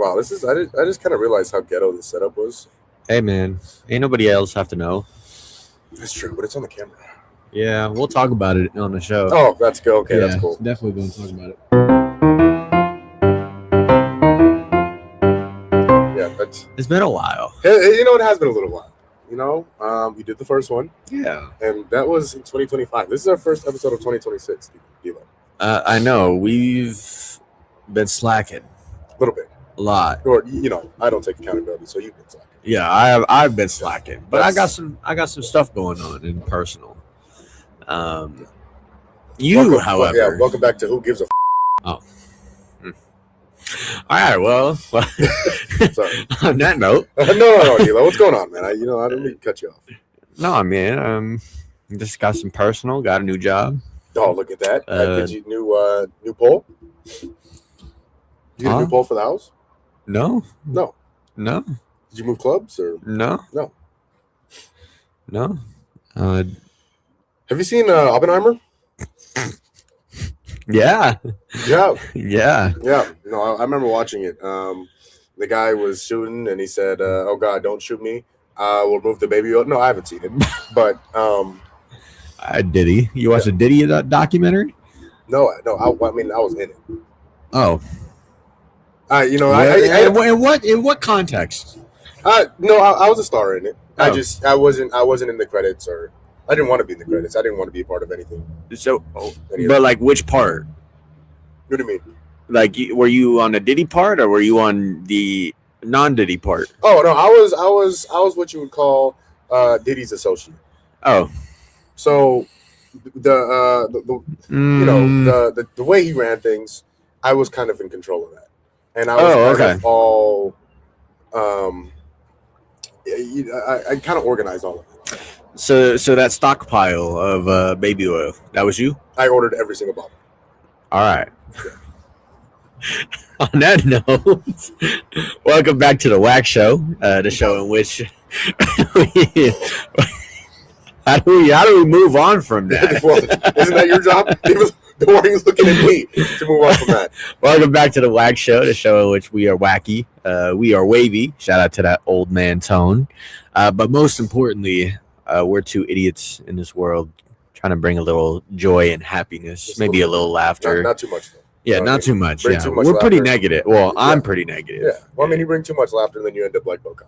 Wow, I just kind of realized how ghetto this setup was. Hey, man, ain't nobody else have to know. That's true, but it's on the camera. Yeah, we'll talk about it on the show. Oh, that's good. Okay, that's cool. Definitely going to talk about it. Yeah, that's. It's been a while. You know, it has been a little while. You know, we did the first one. Yeah. And that was in 2025. This is our first episode of 2026, DLO. I know. We've been slacking. A little bit. A lot. Or, you know, I don't take accountability, so you've been slacking. Yeah, I've been slacking. But I got some stuff going on in personal. However. Welcome back to Who Gives a Oh. All right, well, sorry. On that note. No, DLO, what's going on, man? I didn't mean to cut you off. No, man, just got some personal, got a new job. Oh, look at that. Did you new pole? You get a new pole for the house? No. Did you move clubs or no? Have you seen Oppenheimer? Yeah. No, I remember watching it. The guy was shooting and he said, "Oh God, don't shoot me. We'll move the baby." No, I haven't seen it, but Diddy. You watched a Diddy documentary? No. I was in it. Oh. In what context? No, I was a star in it. Oh. I wasn't in the credits, or I didn't want to be in the credits. I didn't want to be a part of anything. So, but like which part? What do you mean? Like, were you on the Diddy part, or were you on the non-Diddy part? Oh no, I was what you would call Diddy's associate. Oh, so the way he ran things, I was kind of in control of that, and I was kind of all I kind of organized all of it. So that stockpile of baby oil, that was you? I ordered every single bottle. All right. On that note, welcome back to the WHACK Show, the show in which how do we move on from that? Well, isn't that your job? The way he's looking at me to move on from that. Welcome back to the WHACK Show, the show in which we are wacky, we are wavy. Shout out to that old man tone. But most importantly, we're two idiots in this world trying to bring a little joy and happiness, just maybe a little laughter. Not too much, though. Yeah, not too much. Yeah, too much we're laughter. pretty negative. Well, I'm pretty negative. Yeah. Well, I mean, you bring too much laughter, and then you end up like Boca.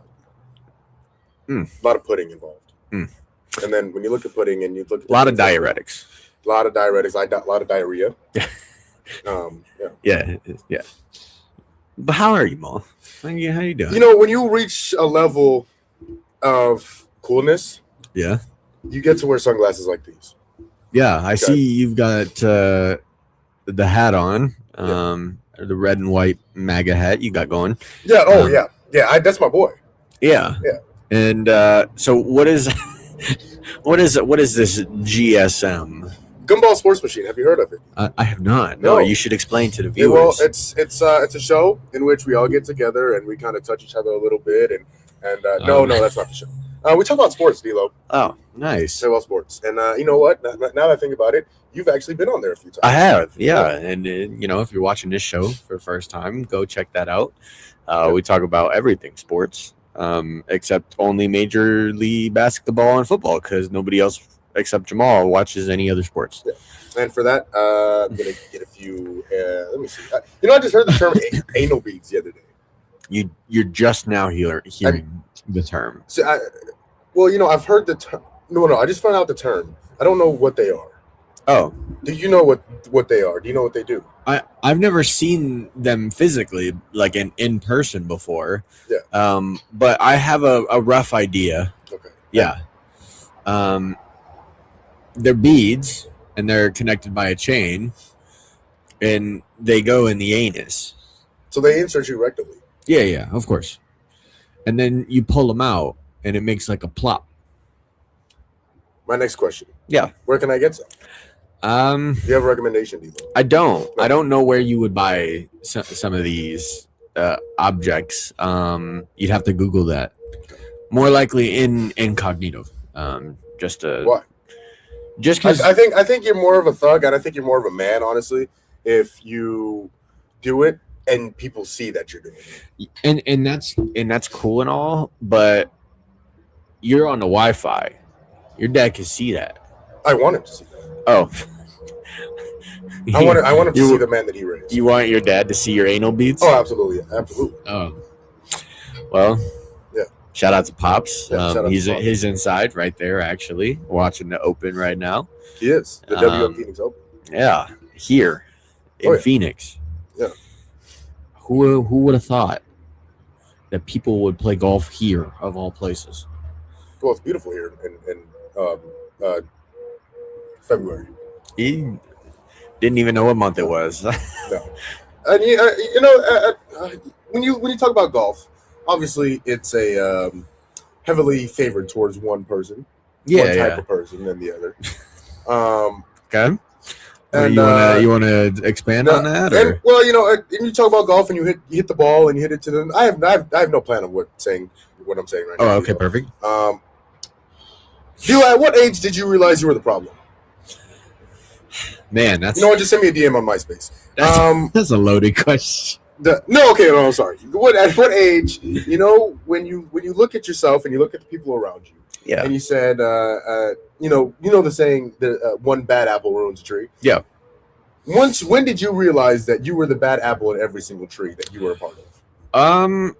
A lot of pudding involved. And then when you look at pudding, and you look at a lot of diuretics. A lot of diuretics. A lot of diarrhea. Yeah. But how are you, Mo? How you doing? You know, when you reach a level of coolness, yeah, you get to wear sunglasses like these. Yeah, I see you've got the hat on, the red and white MAGA hat you got going. Yeah. Yeah. That's my boy. Yeah. And so, what is this GSM? Gumball Sports Machine. Have you heard of it? I have not. No, you should explain to the viewers. Well, it's a show in which we all get together and we kind of touch each other a little bit, and no, that's not the show. We talk about sports, DLO. Oh, nice. Talk about sports, and you know what? Now that I think about it, you've actually been on there a few times. I have, yeah. And if you're watching this show for the first time, go check that out. We talk about everything sports, except only Major League Basketball and football, because nobody else except Jamal watches any other sports. Yeah. And for that, I'm gonna get a few. Let me see. I just heard the term anal beads the other day. You're just now hearing the term. So I've heard the term. No, I just found out the term. I don't know what they are. Oh. Do you know what they are? Do you know what they do? I've never seen them physically, like in person before. Yeah. But I have a rough idea. Okay. Yeah. They're beads, and they're connected by a chain, and they go in the anus. So they insert you rectally. Yeah, of course. And then you pull them out, and it makes like a plop. My next question. Yeah. Where can I get some? Do you have a recommendation, Dilo? I don't. No. I don't know where you would buy some of these objects. You'd have to Google that. More likely in incognito. Just to. Why? Just because I think you're more of a thug, and I think you're more of a man, honestly, if you do it and people see that you're doing it. And that's cool and all, but you're on the Wi-Fi. Your dad can see that. I want him to see that. Oh. I want him to see the man that he raised. You want your dad to see your anal beads? Oh, absolutely. Oh. Well, yeah. Shout out to Pops. Yeah, He's inside right there, actually, watching the Open right now. He is. The WM Phoenix Open. Yeah, here in Phoenix. Yeah. Who would have thought that people would play golf here, of all places? Well, it's beautiful here in February. He didn't even know what month it was. No. And when you talk about golf, obviously it's a heavily favored towards one person, one type of person than the other. Okay. And you want to expand on that? And, well, and you talk about golf and you hit the ball and you hit it to them. I have no plan of what I'm saying right now. Oh, okay, perfect. At what age did you realize you were the problem? Man, that's just send me a DM on MySpace. That's a loaded question. I'm sorry. At what age? When you look at yourself and you look at the people around you. Yeah. And you said, the saying, one bad apple ruins a tree. Yeah. When did you realize that you were the bad apple in every single tree that you were a part of?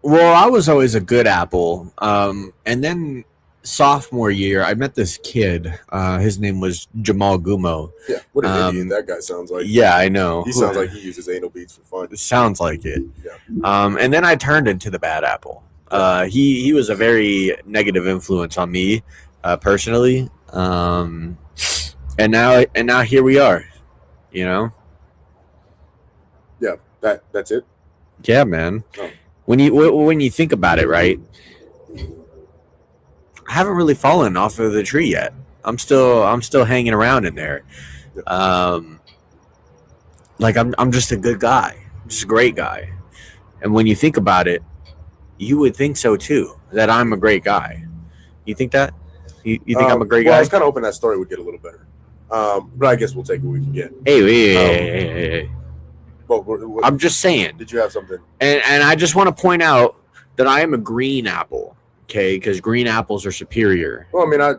Well, I was always a good apple. And then sophomore year, I met this kid. His name was Jamal Gumo. Yeah. What an idiot that guy sounds like. Yeah, I know. He sounds like he uses anal beads for fun. It sounds like it. Yeah. And then I turned into the bad apple. He was a very negative influence on me, personally. And now here we are, Yeah, that's it. Yeah, man. Oh. When you think about it, right? I haven't really fallen off of the tree yet. I'm still hanging around in there. Yeah. I'm just a good guy, just a great guy. And when you think about it, you would think so too, that I'm a great guy. You think that? You think I'm a great guy? I was kind of hoping that story would get a little better. But I guess we'll take what we can get. Hey. What, I'm just saying. Did you have something? And I just want to point out that I am a green apple, okay? Because green apples are superior. Well, I mean, I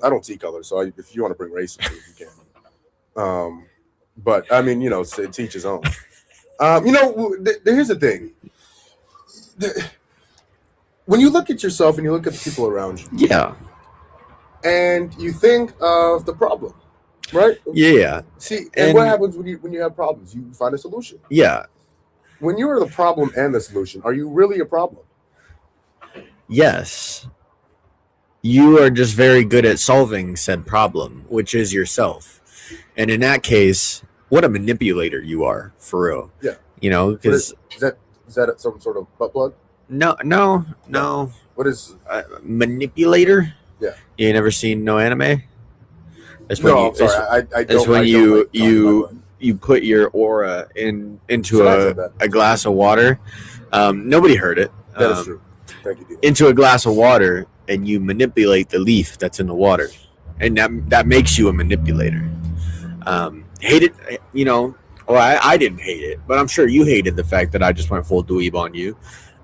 don't see color, so if you want to bring race into it, you can. But I mean, to each his own. Here's the thing. When you look at yourself and you look at the people around you, yeah, and you think of the problem, right? Yeah. See, and what happens when you have problems? You find a solution. Yeah. When you are the problem and the solution, are you really a problem? Yes. You are just very good at solving said problem, which is yourself. And in that case, what a manipulator you are, for real. Yeah. Because is that some sort of butt plug? No. What is manipulator? Yeah. You ain't never seen no anime? I'm sorry. I don't. It's when you put your aura into a glass of water. Nobody heard it. That is true. Thank you, Dino. Into a glass of water, and you manipulate the leaf that's in the water, and that makes you a manipulator. Hate it, Well, I didn't hate it, but I'm sure you hated the fact that I just went full dweeb on you.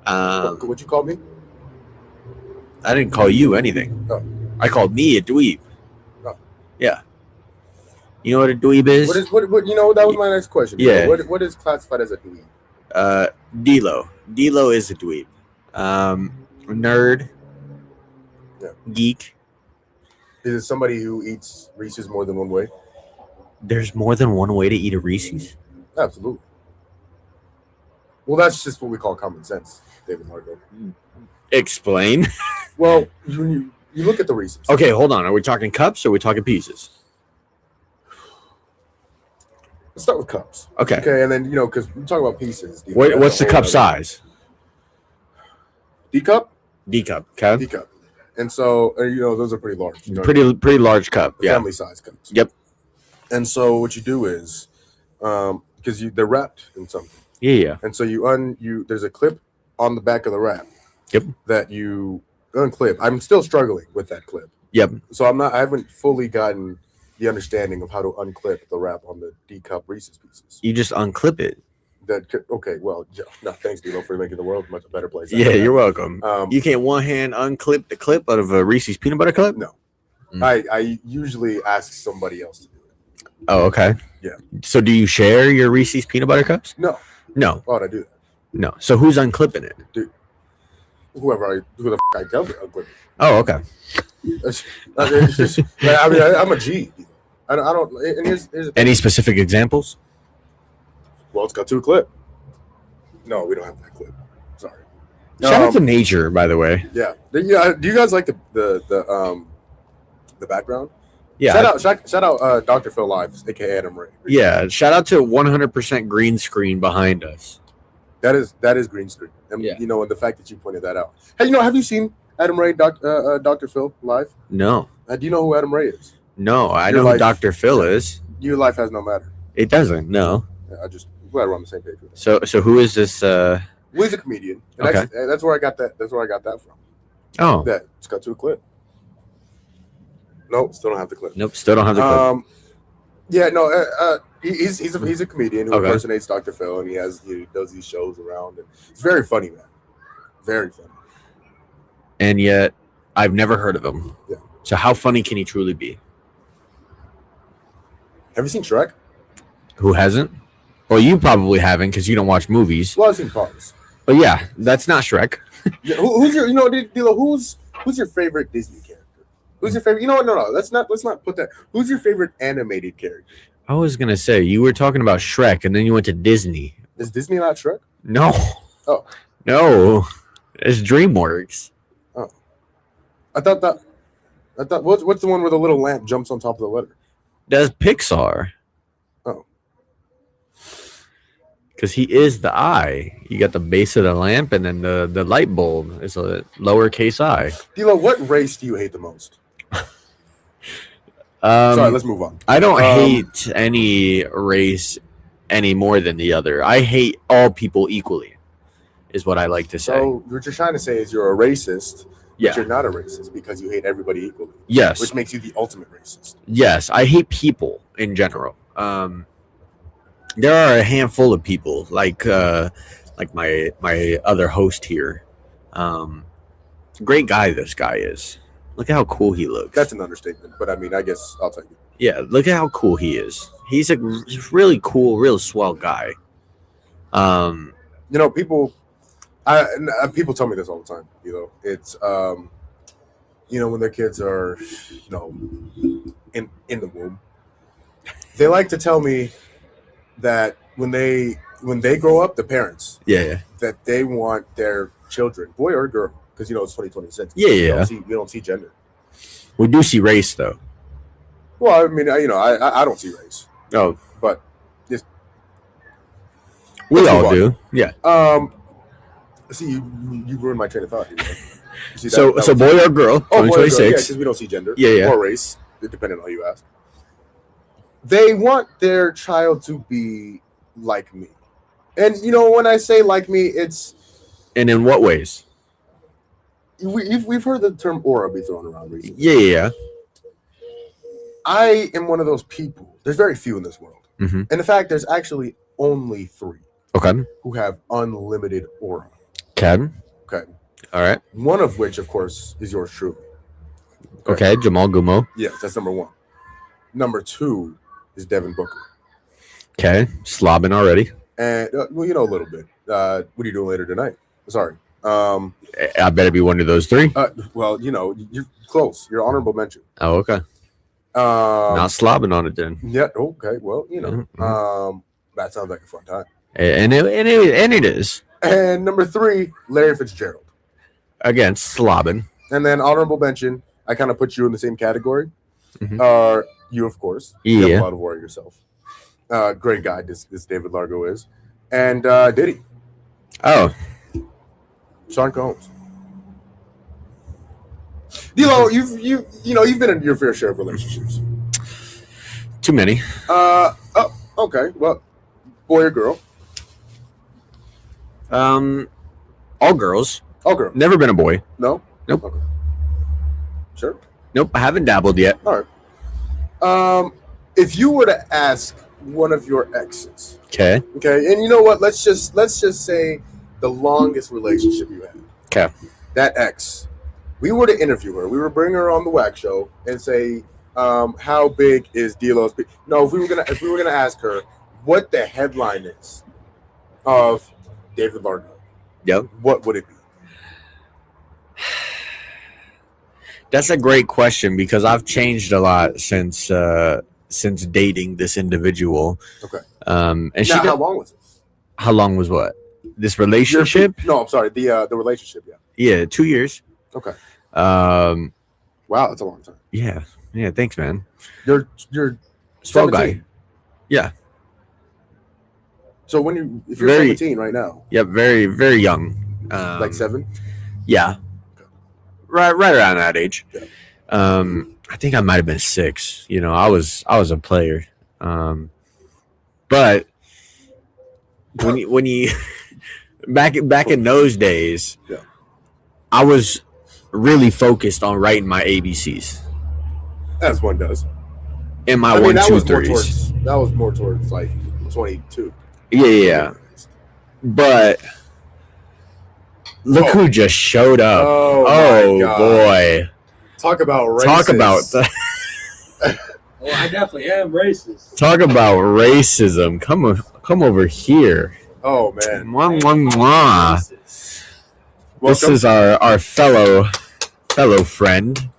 What'd you call me? I didn't call you anything. Oh. I called me a dweeb. Oh. Yeah. You know what a dweeb is? What that was my next question. Yeah. What is classified as a dweeb? DLO. DLO is a dweeb. Nerd. Yeah. Geek. Is it somebody who eats Reese's more than one way? There's more than one way to eat a Reese's? Absolutely. Well, that's just what we call common sense, David Margo. Explain. Well, you look at the Reese's. Okay, hold on. Are we talking cups or are we talking pieces? Let's start with cups. Okay. And then, because we talk about pieces. What's the cup size? D cup? D cup. Okay. D cup. And so, those are pretty large. Pretty large cup. Yeah. Family size cups. Yep. And so what you do is, because they're wrapped in something. Yeah. And so there's a clip on the back of the wrap. Yep. That you unclip. I'm still struggling with that clip. Yep. So I haven't fully gotten the understanding of how to unclip the wrap on the D cup Reese's Pieces. You just unclip it. Okay, well, no, thanks, DLO, for making the world a much better place. Yeah, you're welcome. You can't one hand unclip the clip out of a Reese's peanut butter cup? No. I usually ask somebody else to do it. Oh, okay. Yeah. So do you share your Reese's peanut butter cups? No. No. Why would I do that? No. So who's unclipping it? Dude, who the f I tell to unclip it. Oh, okay. It's just, I mean, I'm a G. I don't. And here's any specific examples? Well, it's got 2 clip. No, we don't have that clip. Sorry. Shout out to nature, by the way. Yeah. Do you guys like the background? Yeah. Shout out Dr. Phil Live, aka Adam Ray. Yeah. Shout out to 100% green screen behind us. That is green screen. And and the fact that you pointed that out. Hey, have you seen Adam Ray, Dr. Phil Live? No. Do you know who Adam Ray is? No, I know who Dr. Phil is. Your life has no matter. It doesn't. No. Yeah, we're on the same page with that. So who is this? Well, he's a comedian. And okay. That's where I got that. That's where I got that from. Oh. That it's got 2 clip. Nope, still don't have the clip. Nope, still don't have the clip. Yeah, no. He's a comedian who impersonates Dr. Phil, and he does these shows around, and it's very funny, man. Very funny. And yet, I've never heard of him. Yeah. So how funny can he truly be? Have you seen Shrek? Who hasn't? Well, you probably haven't because you don't watch movies. Well, I've seen Cars. But yeah, that's not Shrek. Yeah, who's your DLO, who's your favorite Disney character? Who's your favorite? You know what? No. Let's not put that. Who's your favorite animated character? I was gonna say you were talking about Shrek, and then you went to Disney. Is Disney not Shrek? No. Oh. No. It's DreamWorks. Oh. I thought what's the one where the little lamp jumps on top of the letter? That's Pixar. Oh. Because he is the eye. You got the base of the lamp, and then the light bulb is a lowercase I. DLO, what race do you hate the most? Sorry, let's move on. I don't hate any race any more than the other. I hate all people equally, is what I like to say. So what you're trying to say is you're a racist, yeah. But you're not a racist because you hate everybody equally. Yes. Which makes you the ultimate racist. Yes, I hate people in general. There are a handful of people, like my other host here. Great guy this guy is. Look at how cool he looks. That's an understatement, but I mean, I guess I'll take it. Yeah, look at how cool he is. He's a really cool, real swell guy. People tell me this all the time. It's when their kids are, in the womb, they like to tell me that when they grow up, the parents, that they want their children, boy or girl, because it's 2026. We don't see gender. We do see race, though. Well, I mean, I don't see race. Oh, but we all do. Yeah. See, you ruined my train of thought. See, so boy or girl, 2026. Yeah, because we don't see gender. Yeah. Or race, depending on how you ask. They want their child to be like me. And, when I say like me, it's... And in what ways? We've heard the term aura be thrown around recently. Yeah. I am one of those people. There's very few in this world. Mm-hmm. And in fact, there's actually only 3. Okay. Who have unlimited aura. Okay. All right. One of which, of course, is yours truly. Okay, Jamal Gumo. Yes, that's number 1. Number 2 is Devin Booker. Okay, slobbing already. And a little bit. What are you doing later tonight? Sorry. I better be one of those 3. Well, you're close. You're honorable mention. Oh, okay. Not slobbing on it then. Yeah. Okay. Well, that sounds like a fun time. And it is. And number 3, Larry Fitzgerald. Again, slobbing. And then honorable mention. I kind of put you in the same category. Mm-hmm. You, of course. Yeah. You have a lot of aura yourself. Great guy. This David Largo is. And Diddy. Oh. Sean Combs. DLO, you've been in your fair share of relationships. Too many. Okay. Well, boy or girl? All girls. All girls. Never been a boy. No? Nope. Okay. Sure. Nope. I haven't dabbled yet. All right. If you were to ask one of your exes. Okay. Okay, and you know what? Let's just say the longest relationship you had. Okay. That ex. We were to interview her. We were bring her on the WHACK Show and say, how big is DLO's? No, if we were gonna ask her what the headline is of David Largo. Yep. What would it be? That's a great question because I've changed a lot since dating this individual. Okay. And now, how long was it? How long was what? This relationship? No, I'm sorry. The relationship. Yeah. Yeah, 2 years. Okay. Wow, that's a long time. Yeah. Thanks, man. You're Small 17. guy. Yeah. So if you're 17 right now. Yep. Very, very young. Like 7. Yeah. Right around that age. Yeah. I think I might have been 6. I was a player. But when you back in those days, yeah. I was really focused on writing my ABCs. As one does. And my 1, 2, 3s. That was more towards like 22. Yeah. But look who just showed up. Oh my God. Boy. Talk about racist. Talk about Well, I definitely am racist. Talk about racism. Come over here. Oh man. Mwah, mwah, mwah. This is our fellow friend.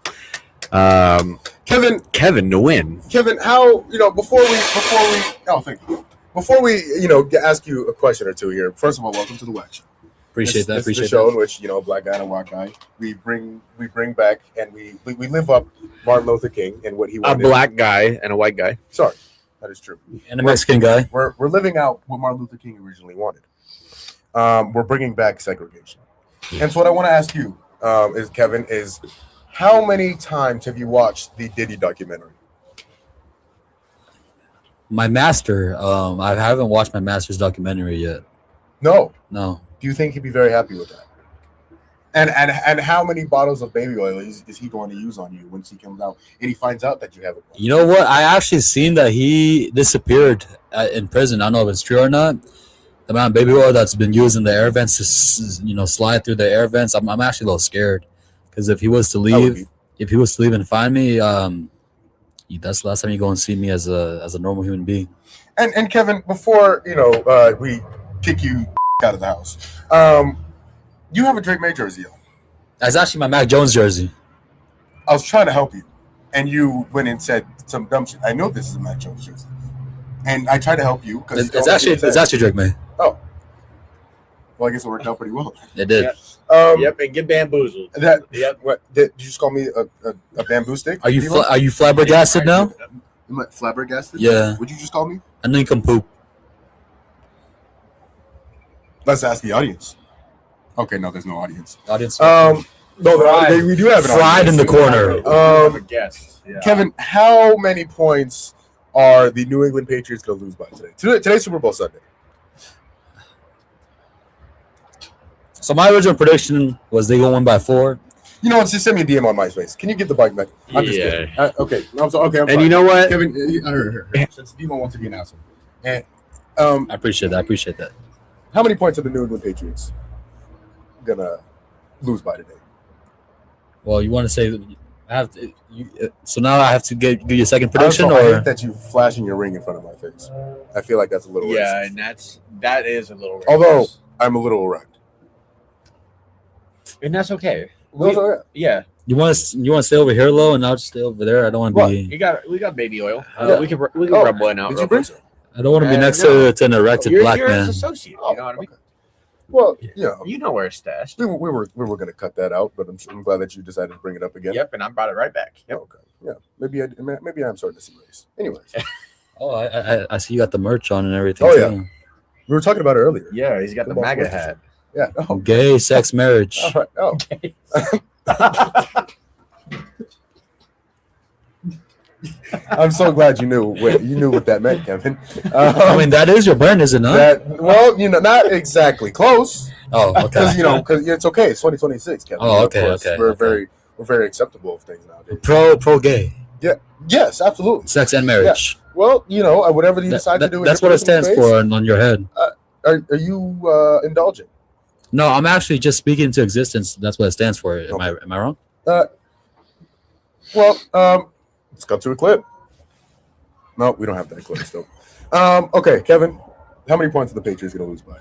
Kevin to win. Kevin, how before we thank you. Before we ask you a question or two here. First of all, welcome to the WHACK Show. Appreciate that. This is the show in which black guy and a white guy we bring back and we live up Martin Luther King and what he wanted. A black guy and a white guy. Sorry, that is true. And a Mexican guy. We're living out what Martin Luther King originally wanted. We're bringing back segregation. And so what I want to ask you, Kevin, is how many times have you watched the Diddy documentary? My master. I haven't watched my master's documentary yet. No. Do you think he'd be very happy with that? And how many bottles of baby oil is he going to use on you once he comes out and he finds out that you have it? You know what? I actually seen that he disappeared in prison. I don't know if it's true or not. The amount of baby oil that's been used in the air vents to slide through the air vents. I'm actually a little scared because if he was to leave and find me, that's the last time you go and see me as a normal human being. And Kevin, before we kick you out of the house, you have a Drake May jersey on. That's actually my Mac Jones jersey. I was trying to help you, and you went and said some dumb shit. I know this is a Mac Jones jersey, and I tried to help you because it's actually Drake May. Oh, well, I guess it worked out pretty well. It did. Yep, and get bamboozled. What did you just call me a bamboo stick? Are you flabbergasted now? Am I flabbergasted? Yeah. Would you just call me? I know you can poop. Let's ask the audience. Okay, no, there's no audience. Audience. No, we do have an fried audience. in the corner. Guess. Yeah. Kevin, how many points are the New England Patriots going to lose by today? Today's Super Bowl Sunday. So my original prediction was they go win by 4. You know what? Just send me a DM on MySpace. Can you get the bike back? I'm just kidding. Okay. I'm sorry. And you know what? Kevin, since Demo wants to be an asshole. And I appreciate that. How many points are the New England Patriots gonna lose by today? Well, you want to say I have to. So now I have to give you a second prediction, I or hate that you flashing your ring in front of my face. I feel like that's a little racist. and that is a little racist. Although I'm a little erect. And that's okay. Yeah. You want to stay over here, low, and I'll just stay over there. I don't want to be. We got baby oil. Yeah. We can rub one out. Did you bring some? I don't want to be next to an erected black You're man. his associate. You know what I mean? Well, You know where it's stashed. we were going to cut that out, but I'm glad that you decided to bring it up again. Yep, and I brought it right back. Yep. Okay. Yeah. Maybe I'm starting to see race. Anyways, Oh, I see you got the merch on and everything. Oh, yeah. we were talking about it earlier. Yeah, he's got the Football MAGA sports. hat. Yeah. Oh. Gay sex marriage. All right. Oh. I'm so glad you knew what that meant, Kevin. I mean, that is your brand, is it not? Not exactly close. Oh, okay. Because it's okay. It's 2026, Kevin. Oh, Of course, okay. We're very acceptable of things nowadays. Pro gay. Yes, absolutely. Sex and marriage. Well, whatever you decide to do. That's what it stands for on your head. Are you indulging? No, I'm actually just speaking into existence. That's what it stands for. Am I wrong? Well, let's cut to a clip. No, we don't have that clip still. Okay, Kevin, how many points are the Patriots going to lose by?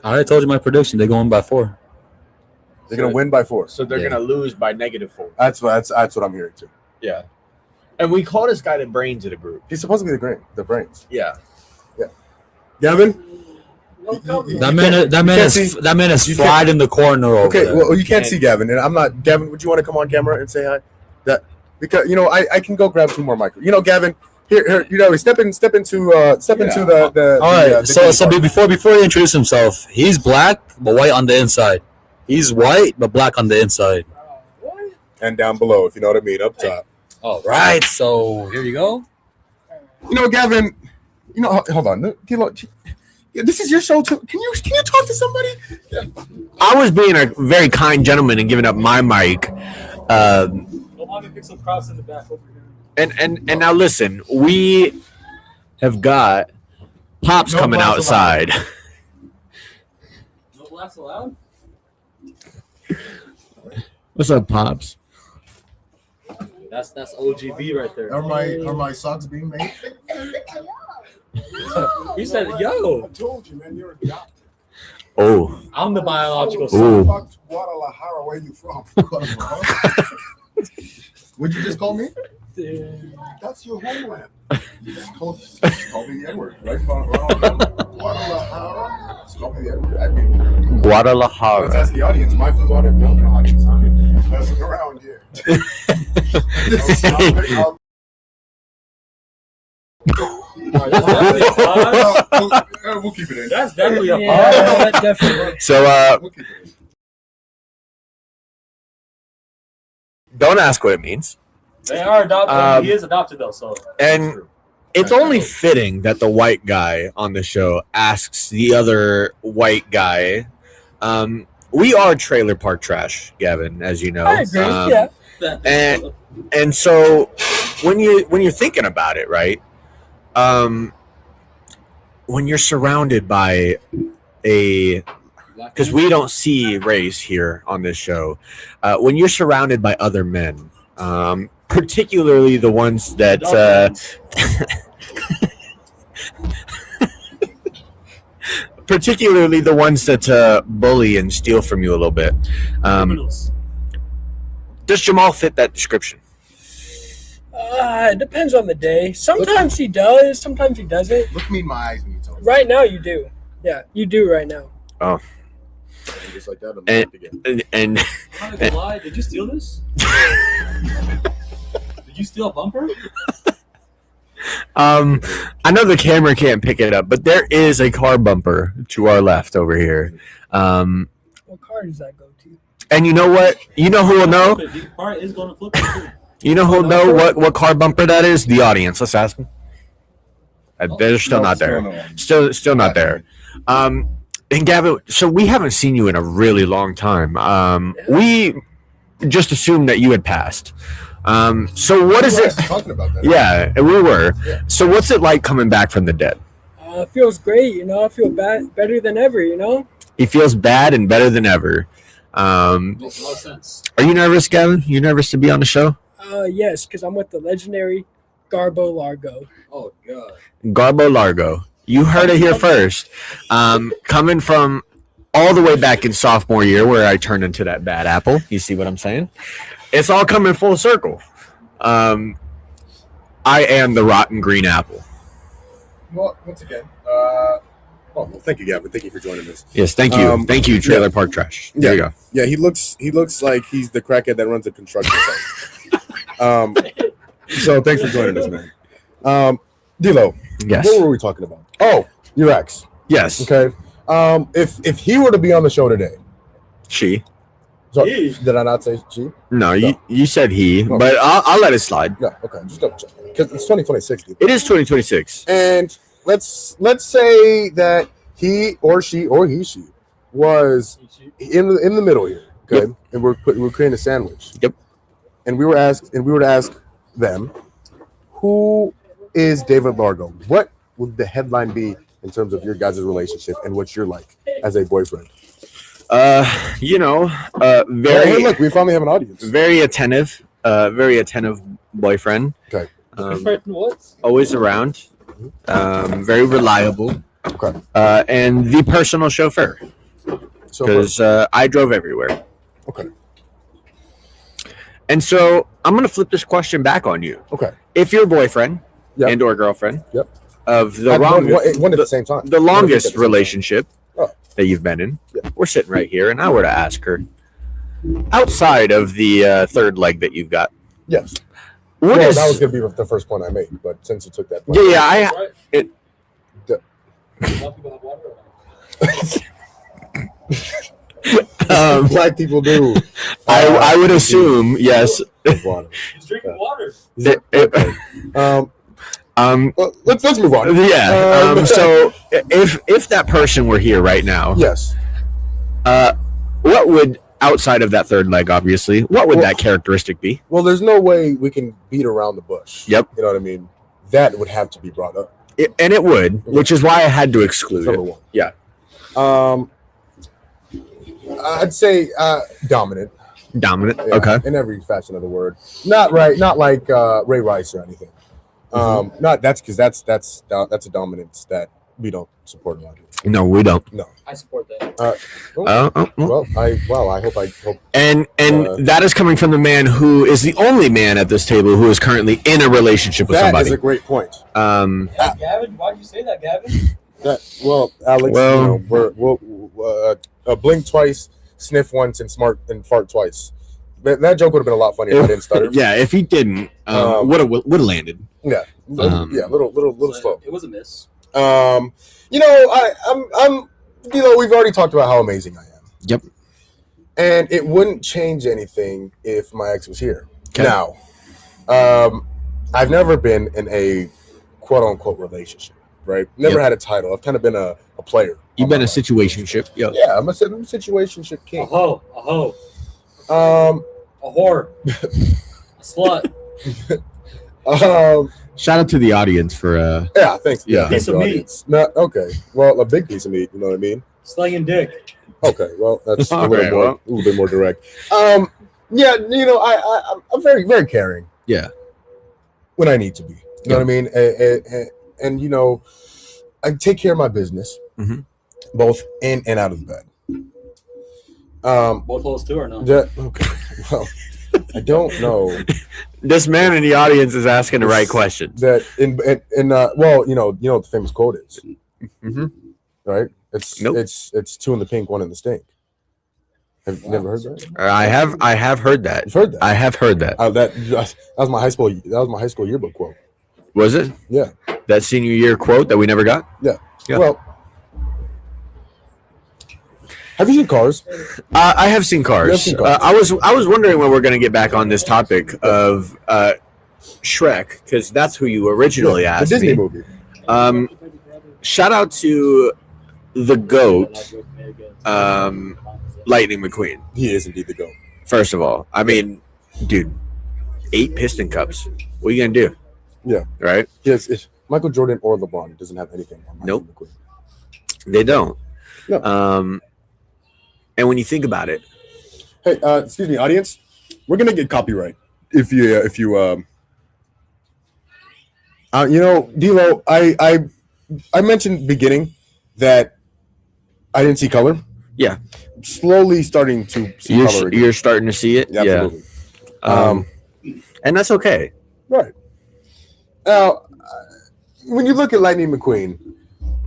I already told you my prediction. They're going by 4. They're going to win by 4. So they're gonna lose by -4. That's what I'm hearing too. Yeah. And we call this guy the brains of the group. He's supposed to be the brains. Yeah. Gavin, That man is you fried in the corner over okay. there. Well, you can't see Gavin, and I'm not. Gavin, would you want to come on camera and say hi? Because I can go grab 2 more microphones. Gavin, here. Step into the. All right. the So before he introduces himself, he's black but white on the inside. He's white but black on the inside. and down below, if you know what I mean, up top. All right. So here you go. Gavin. Hold on. This is your show too. Can you talk to somebody? Yeah. I was being a very kind gentleman and giving up my mic. Pick some crops in the back over here. And now listen, we have got Pops No coming blacks outside. No blacks allowed? What's up, Pops? That's OGB right there. Are my socks being made? He said, "Yo, I told you, man, you're adopted. Oh, I'm the biological Ooh. son." Fuck Guadalajara, where you from? What'd you just call me? That's your homeland. Just call me the N-word, right? Guadalajara. Just call me the N-word. I mean, let's Guadalajara. ask the audience. My food water, no audience. That's around here. We'll keep it in. That's definitely a That definitely. So, We'll keep it in. don't ask what it means. They are adopted. Um, He is adopted though, so And it's only fitting that the white guy on the show asks the other white guy. We are trailer park trash, Gavin, as you know. I agree. Yeah. And so when you're thinking about it, right? When you're surrounded by because we don't see race here on this show, when you're surrounded by other men, particularly the ones that bully and steal from you a little bit. Does Jamal fit that description? It depends on the day. Sometimes he does. Sometimes he doesn't. Look me in my eyes when you tell me. Right now, you do. Yeah, you do right now. Oh, And just like that, I'm and back again. and I'm not gonna lie. Did you steal this? Did you steal a bumper? I know the camera can't pick it up, but there is a car bumper to our left over here. What car does that go to? And you know what? You know who will know? The car is going to flip it too. You know who'll know what car bumper that is? The audience. Let's ask them. They're still not there. Still not there. And Gavin, so we haven't seen you in a really long time. We just assumed that you had passed. So what is We were it? actually talking about that. Yeah, we were. So what's it like coming back from the dead? It feels great. I feel better than ever. He feels bad and better than ever. Makes a lot of sense. Are you nervous, Gavin? You nervous to be on the show? Yes, because I'm with the legendary Garbo Largo. Oh god. Garbo Largo. You heard it here first. Coming from all the way back in sophomore year where I turned into that bad apple. You see what I'm saying? It's all coming full circle. I am the rotten green apple. Well, once again, well, thank you, Gavin. Thank you for joining us. Yes, thank you. Thank you, Trailer Park Trash. There you go. Yeah, he looks like he's the crackhead that runs a construction site. So thanks for joining us, man. DLO, Yes. what were we talking about? Oh, your ex. Yes. Okay. If he were to be on the show today, She. so, He. did I not say she? No, you said he, but I'll let it slide. Yeah. Okay. Just double check because it's 2026. Dude. It is 2026. And let's say that he or she was in the middle here. Okay. Yep. And we're creating a sandwich. Yep. And we were to ask them, who is David Largo? What would the headline be in terms of your guys' relationship and what you're like as a boyfriend? Very Hey, look, we finally have an audience. very attentive boyfriend. Okay. Always around. Very reliable. Okay. And the personal chauffeur, So because I drove everywhere. okay. And so I'm going to flip this question back on you. Okay. If your boyfriend Yep. and or girlfriend Yep. of the One longest, at the same time. the longest relationship Oh. that you've been in, Yeah. we're sitting right here, and I were to ask her, outside of the third leg that you've got, Yes. what Well, is? that was going to be the first point I made, but since you took that point. Yeah, Black people do. I would assume yes. Water. He's drinking water. Well, let's move on. Yeah. So if that person were here right now, Yes. what would, outside of that third leg, obviously, what would that characteristic be? Well, there's no way we can beat around the bush. Yep. You know what I mean? That would have to be brought up. And it would, which is why I had to exclude Number it. one. Yeah. I'd say dominant. Dominant. Yeah, Okay. In every fashion of the word. Not like Ray Rice or anything. Not that's because that's a dominance that we don't support a lot of. No, we don't. I support that. Well, I hope. And that is coming from the man who is the only man at this table who is currently in a relationship with That somebody. is a great point. Gavin, why'd you say that, Gavin? Alex, Well- we'll blink twice, sniff once, and fart twice. That joke would have been a lot funnier if I didn't stutter. Yeah, if he didn't, would have landed. Yeah, little slow. It was a miss. I'm DLO, we've already talked about how amazing I am. Yep. And it wouldn't change anything if my ex was here. Okay. Now, I've never been in a quote unquote relationship, right? Never Yep. had a title. I've kind of been a player. You've been a situationship. Yo. Yeah, I'm a situationship king. A hoe. Um, A whore. A slut. Shout out to the audience for yeah, thanks. Yeah. Thanks Piece of to the meat. audience. No, okay. Well, a big piece of meat. You know what I mean? Slinging dick. Okay. Well, that's a Okay, little bit more direct. Yeah, I'm very, very caring. Yeah. When I need to be. You know what I mean? And I take care of my business, both in and out of the bed. Both holes too or no? Okay. Well, I don't know this man in the audience is asking the right questions. that well, the famous quote is, Mm-hmm. right? It's Nope. it's two in the pink, one in the stink. Have you never heard that? I have heard that. You've heard that? I have heard that. That was my high school yearbook quote. Was it? Yeah. That senior year quote that we never got? Yeah. Yeah. Well, have you seen Cars? I have seen You have Cars. seen Cars. I was wondering when we're going to get back on this topic of Shrek, because that's who you originally The asked Disney me. movie. Shout out to the GOAT, Lightning McQueen. He is indeed the GOAT. First of all, I mean, dude, 8 Piston Cups. What are you going to do? Yeah. Right? Yes, if Michael Jordan or LeBron doesn't have anything on Lightning Nope. McQueen. They don't. No. And when you think about it, Hey, excuse me, audience. We're gonna get copyright if you DLO. I mentioned beginning that I didn't see color. Yeah. Slowly starting to see color again. you're starting to see it. Absolutely. Yeah. And that's okay. Right. Now, when you look at Lightning McQueen,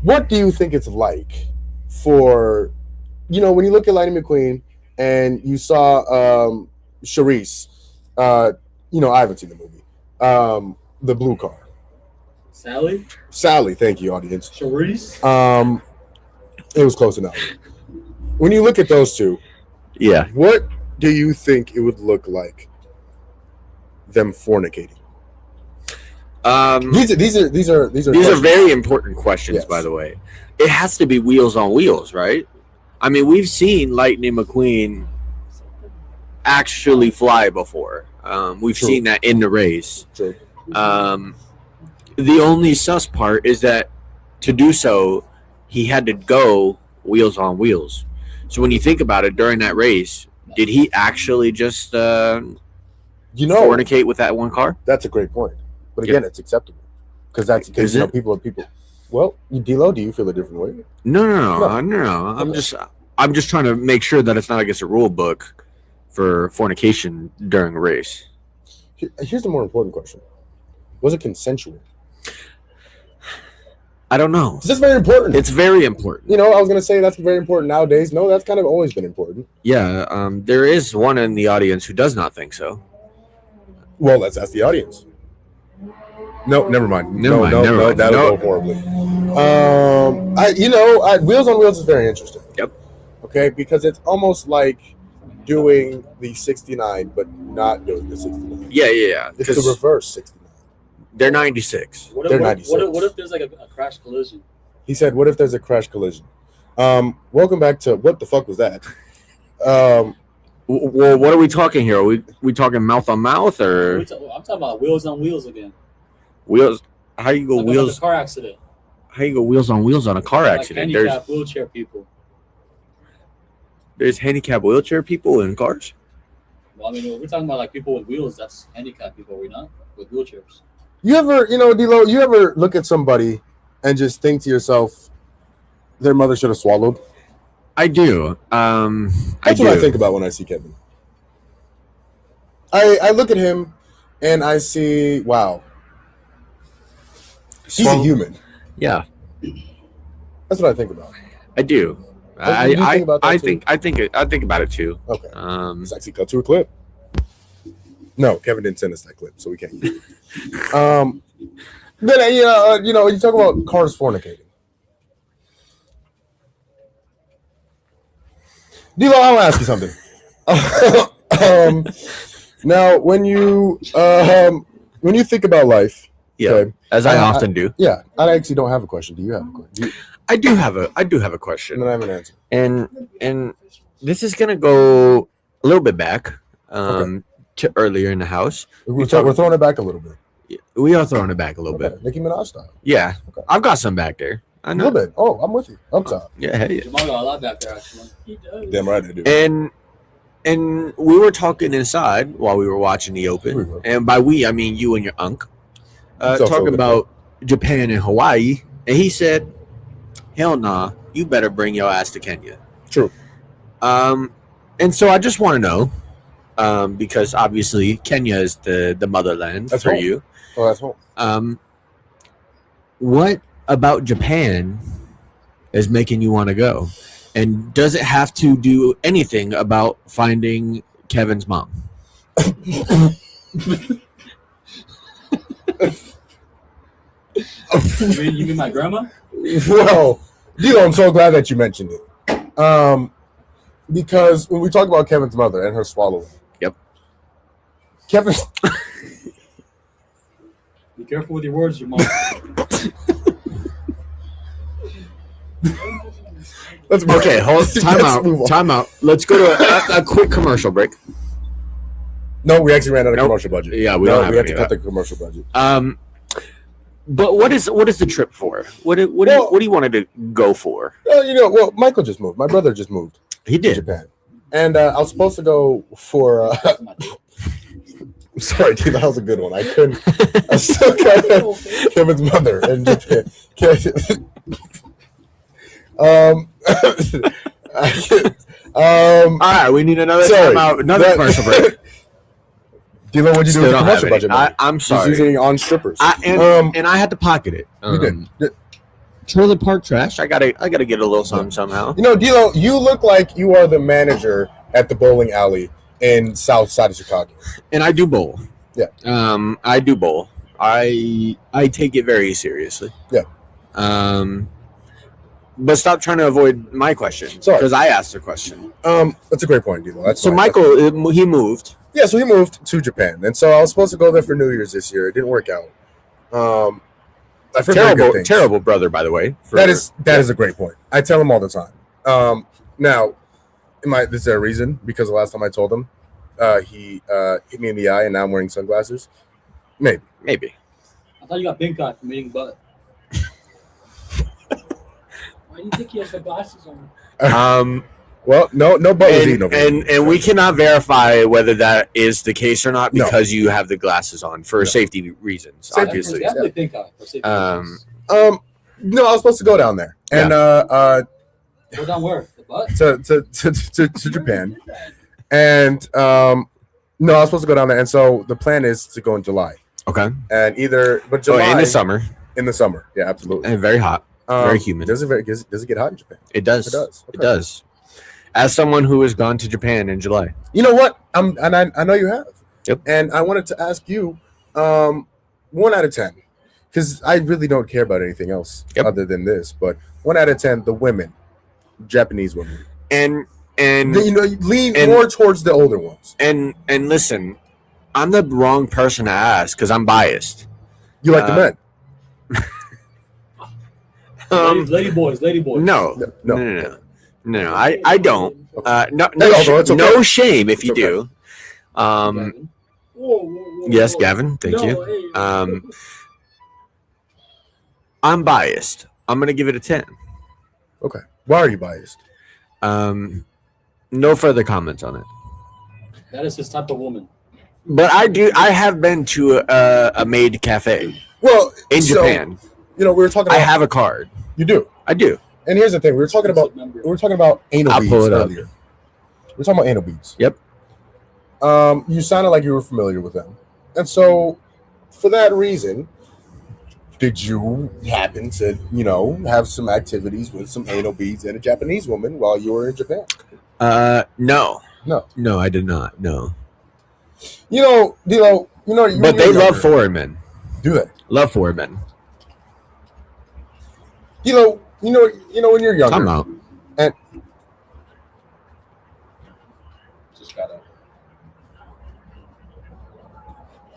what do you think it's like for, when you look at Lightning McQueen and you saw Charisse, I haven't seen the movie, the blue car. Sally, thank you, audience. Charisse? It was close enough. When you look at those two, Yeah. what do you think it would look like them fornicating? These are very important questions, Yes. by the way. It has to be wheels on wheels, right? I mean, we've seen Lightning McQueen actually fly before. We've True. seen that in the race. True. The only sus part is that to do so, he had to go wheels on wheels. So when you think about it, during that race, did he actually just fornicate with that one car? That's a great point. But again, it's acceptable because that's because people are people. Well, DLO, do you feel a different way? No. I'm just trying to make sure that it's not against a rule book for fornication during a race. Here's the more important question: was it consensual? I don't know. That's very important. It's very important. I was going to say that's very important nowadays. No, that's kind of always been important. Yeah, there is one in the audience who does not think so. Well, let's ask the audience. No, never mind. No, that'll go horribly. Wheels on Wheels is very interesting. Yep. Okay, because it's almost like doing the 69, but not doing the 69. Yeah. It's the reverse 69. They're 96. They're 96. What if there's like a crash collision? He said, "What if there's a crash collision?" Welcome back to what the fuck was that? Well, what are we talking here? Are we talking mouth on mouth or? I'm talking about wheels on wheels again. Wheels? How you go Like wheels? a car accident. How you go wheels on wheels on a car accident? Like handicapped wheelchair people. There's handicapped wheelchair people in cars. Well, I mean, we're talking about like people with wheels. That's handicapped people, are we not? With wheelchairs. You ever, DLO, you ever look at somebody and just think to yourself, their mother should have swallowed? I do. That's what I think about when I see Kevin. I look at him and I see, wow, he's a human. Yeah, that's what I think about. I do. I think about it too. Okay. Let's actually cut to a clip. No, Kevin didn't send us that clip, so we can't. Then you talk about cars fornicating. DLO, I'll ask you something. Now, when you think about life, okay, as I often do. Yeah, I actually don't have a question. Do you have a question? I do have a question, And then I have an answer. and this is gonna go a little bit back to earlier in the house. We're throwing it back a little bit. We are throwing it back a little bit. Nicki Minaj style. Yeah, Okay. I've got some back there. I A know. little bit. Oh, I'm with you. Up top. Yeah, hey. Jamal got a lot back there, actually. He does. Damn right I do. And we were talking inside while we were watching the Open, and by we I mean you and your unc, talking about Japan and Hawaii, and he said, "Hell nah, you better bring your ass to Kenya." True. And so I just want to know, because obviously Kenya is the motherland That's for home. you. Oh, that's home. What about Japan is making you want to go? And does it have to do anything about finding Kevin's mom? You mean my grandma? Well, DLO, I'm so glad that you mentioned it. Because when we talk about Kevin's mother and her swallowing. Yep. Kevin. Be careful with your words, Jamal. Okay, time out. Let's go to a quick commercial break. No, we actually ran out of commercial budget. Yeah, we don't have we had any to of cut the commercial budget. But what is the trip for? What do you wanted to go for? Well, Michael just moved. My brother just moved. He To did. Japan, and I was supposed to go for. Sorry, dude, that was a good one. I couldn't. I still got Kevin's mother in Japan. All right, we need another commercial break. DLO, what'd you do with the commercial budget? I'm sorry. He's using on strippers. And I had to pocket it. You did. Trailer park trash. I gotta get a little something somehow. DLO, you look like you are the manager at the bowling alley in South Side of Chicago. And I do bowl. Yeah. I do bowl. I take it very seriously. Yeah. But stop trying to avoid my question. Sorry. Because I asked the question. That's a great point, DLO. That's So fine. Michael, he moved. Yeah, so he moved to Japan, and so I was supposed to go there for New Year's this year. It didn't work out. I've heard very good things. Terrible brother, by the way. That is a great point. I tell him all the time. Now, is there a reason? Because the last time I told him, he hit me in the eye, and now I'm wearing sunglasses. Maybe. I thought you got pink eye from eating butt. Why do you think he has the glasses on? Well, no butt was eaten over here. And we cannot verify whether that is the case or not because you have the glasses on for safety reasons, obviously. Definitely pink eye. For safety reasons. No, I was supposed to go down there, and Go down where? The butt? to Japan, and no, I was supposed to go down there, and so the plan is to go in July, Okay. and July in the summer. In the summer, yeah, absolutely. And very hot. Very humid. Does it get hot in Japan? It does. It does. It does. As someone who has gone to Japan in July. You know what? I know you have. Yep. And I wanted to ask you, 1 out of 10, because I really don't care about anything else other than this. But 1 out of 10, the women, Japanese women, And lean more towards the older ones. And listen, I'm the wrong person to ask because I'm biased. You like the men? Lady boys. No, I don't. No, although it's okay. no shame if you It's do. Gavin. Yes, Gavin. Thank you. Hey. I'm biased. I'm gonna give it a 10. Okay. Why are you biased? No further comments on it. That is his type of woman. But I have been to a maid cafe Well, in so, Japan. we were talking. I About, have a card. You do. I do. And here's the thing: we were talking about anal I'll beads pull it up. earlier. We were talking about anal beads. Yep. You sounded like you were familiar with them, and so for that reason, did you happen to have some activities with some anal beads and a Japanese woman while you were in Japan? No, No. I did not. No, Dilo. but they love foreign men. Do they? Love foreign men. Dilo, when you're younger. Time out. And Just gotta.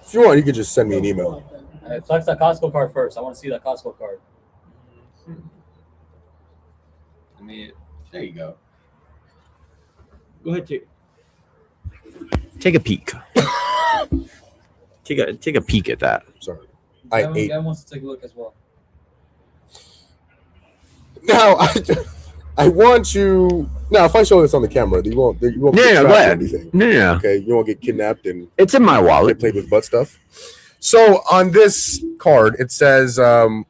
if you want, you could just send me an email. Flex that Costco card first. I want to see that Costco card. I mean, there you go. Go ahead, Take a peek. Take a peek at that. Sorry, Gavin wants to take a look as well. Now, I want you. Now, if I show this on the camera, you won't get No, tracked go or ahead. anything. No. Okay, you won't get kidnapped and It's in my get wallet. played with butt stuff. So on this card, it says, and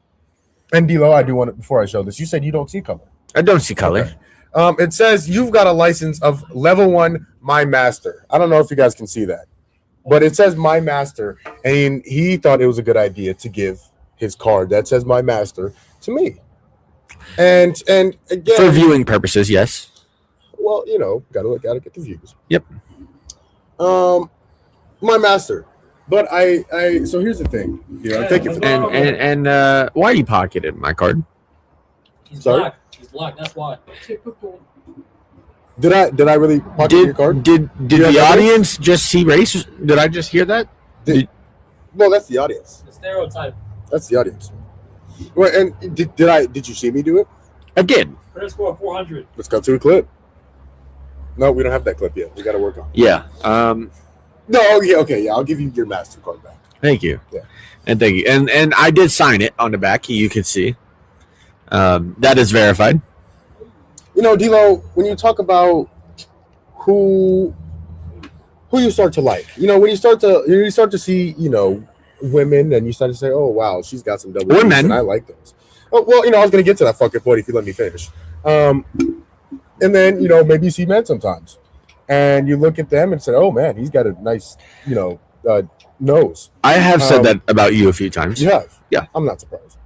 Dilo, I do want it before I show this. You said you don't see color. I don't see color. Okay. It says you've got a license of level 1 My Master. I don't know if you guys can see that, but it says My Master, and he thought it was a good idea to give his card that says My Master to me. And again, For viewing purposes, yes. well, gotta get the views. Yep. My Master. But so here's the thing. Thank you for that. And why are you pocketed my card? He's Sorry? black. He's black. That's why. Typical. Did I really pocket your card? Did you have the that? audience just see race? Did I just hear that? Well, that's the audience. The stereotype. That's the audience. Well, and did you see me do it? I did. Credit score of 400. Let's go to a clip. No, we don't have that clip yet. We got to work on it. Yeah. No, yeah, okay, yeah. I'll give you your MasterCard back. Thank you. Yeah. And thank you. And I did sign it on the back. You could see. That is verified. Dilo, when you talk about who you start to like, when you start to see, women, and you start to say, oh wow, she's got some double D's, Women. and I like those. Oh, well, I was gonna get to that fucking point if you let me finish. And then maybe you see men sometimes, and you look at them and say, oh man, he's got a nice nose. I have said that about you a few times. You have? Yeah. I'm not surprised.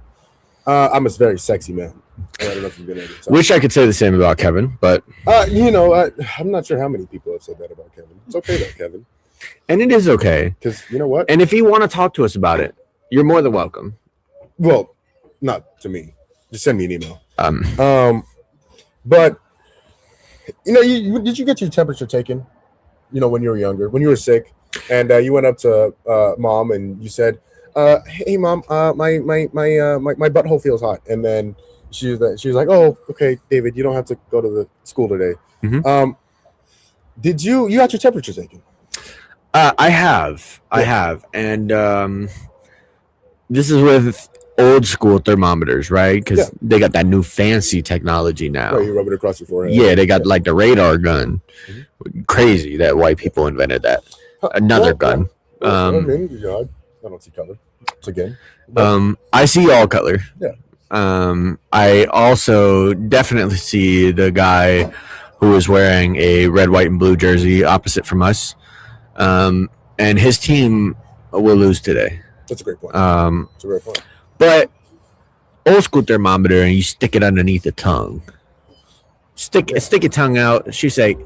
I'm a very sexy man. I don't know if you've been able to tell. Wish I could say the same about Kevin, but I'm not sure how many people have said that about Kevin. It's okay though, Kevin, and it is okay. because you know what? And if you want to talk to us about it, you're more than welcome. Well, not to me. Just send me an email. But did you get your temperature taken? When you were younger, when you were sick, and you went up to mom and you said, "Hey, mom, my butthole feels hot," and then she was like, "Oh, okay, David, you don't have to go to the school today." Mhm. Did you got your temperature taken? I have, and this is with old school thermometers, right? Because they got that new fancy technology now. Right, you rub it across your forehead. Yeah, they got like the radar gun. Crazy that white people invented that. Another gun. I mean, I don't see color. It's a game. I see all color. Yeah. I also definitely see the guy who is wearing a red, white, and blue jersey opposite from us. And his team will lose today. That's a great point. That's a great point. But old school thermometer, and you stick it underneath the tongue. Stick your tongue out. She say,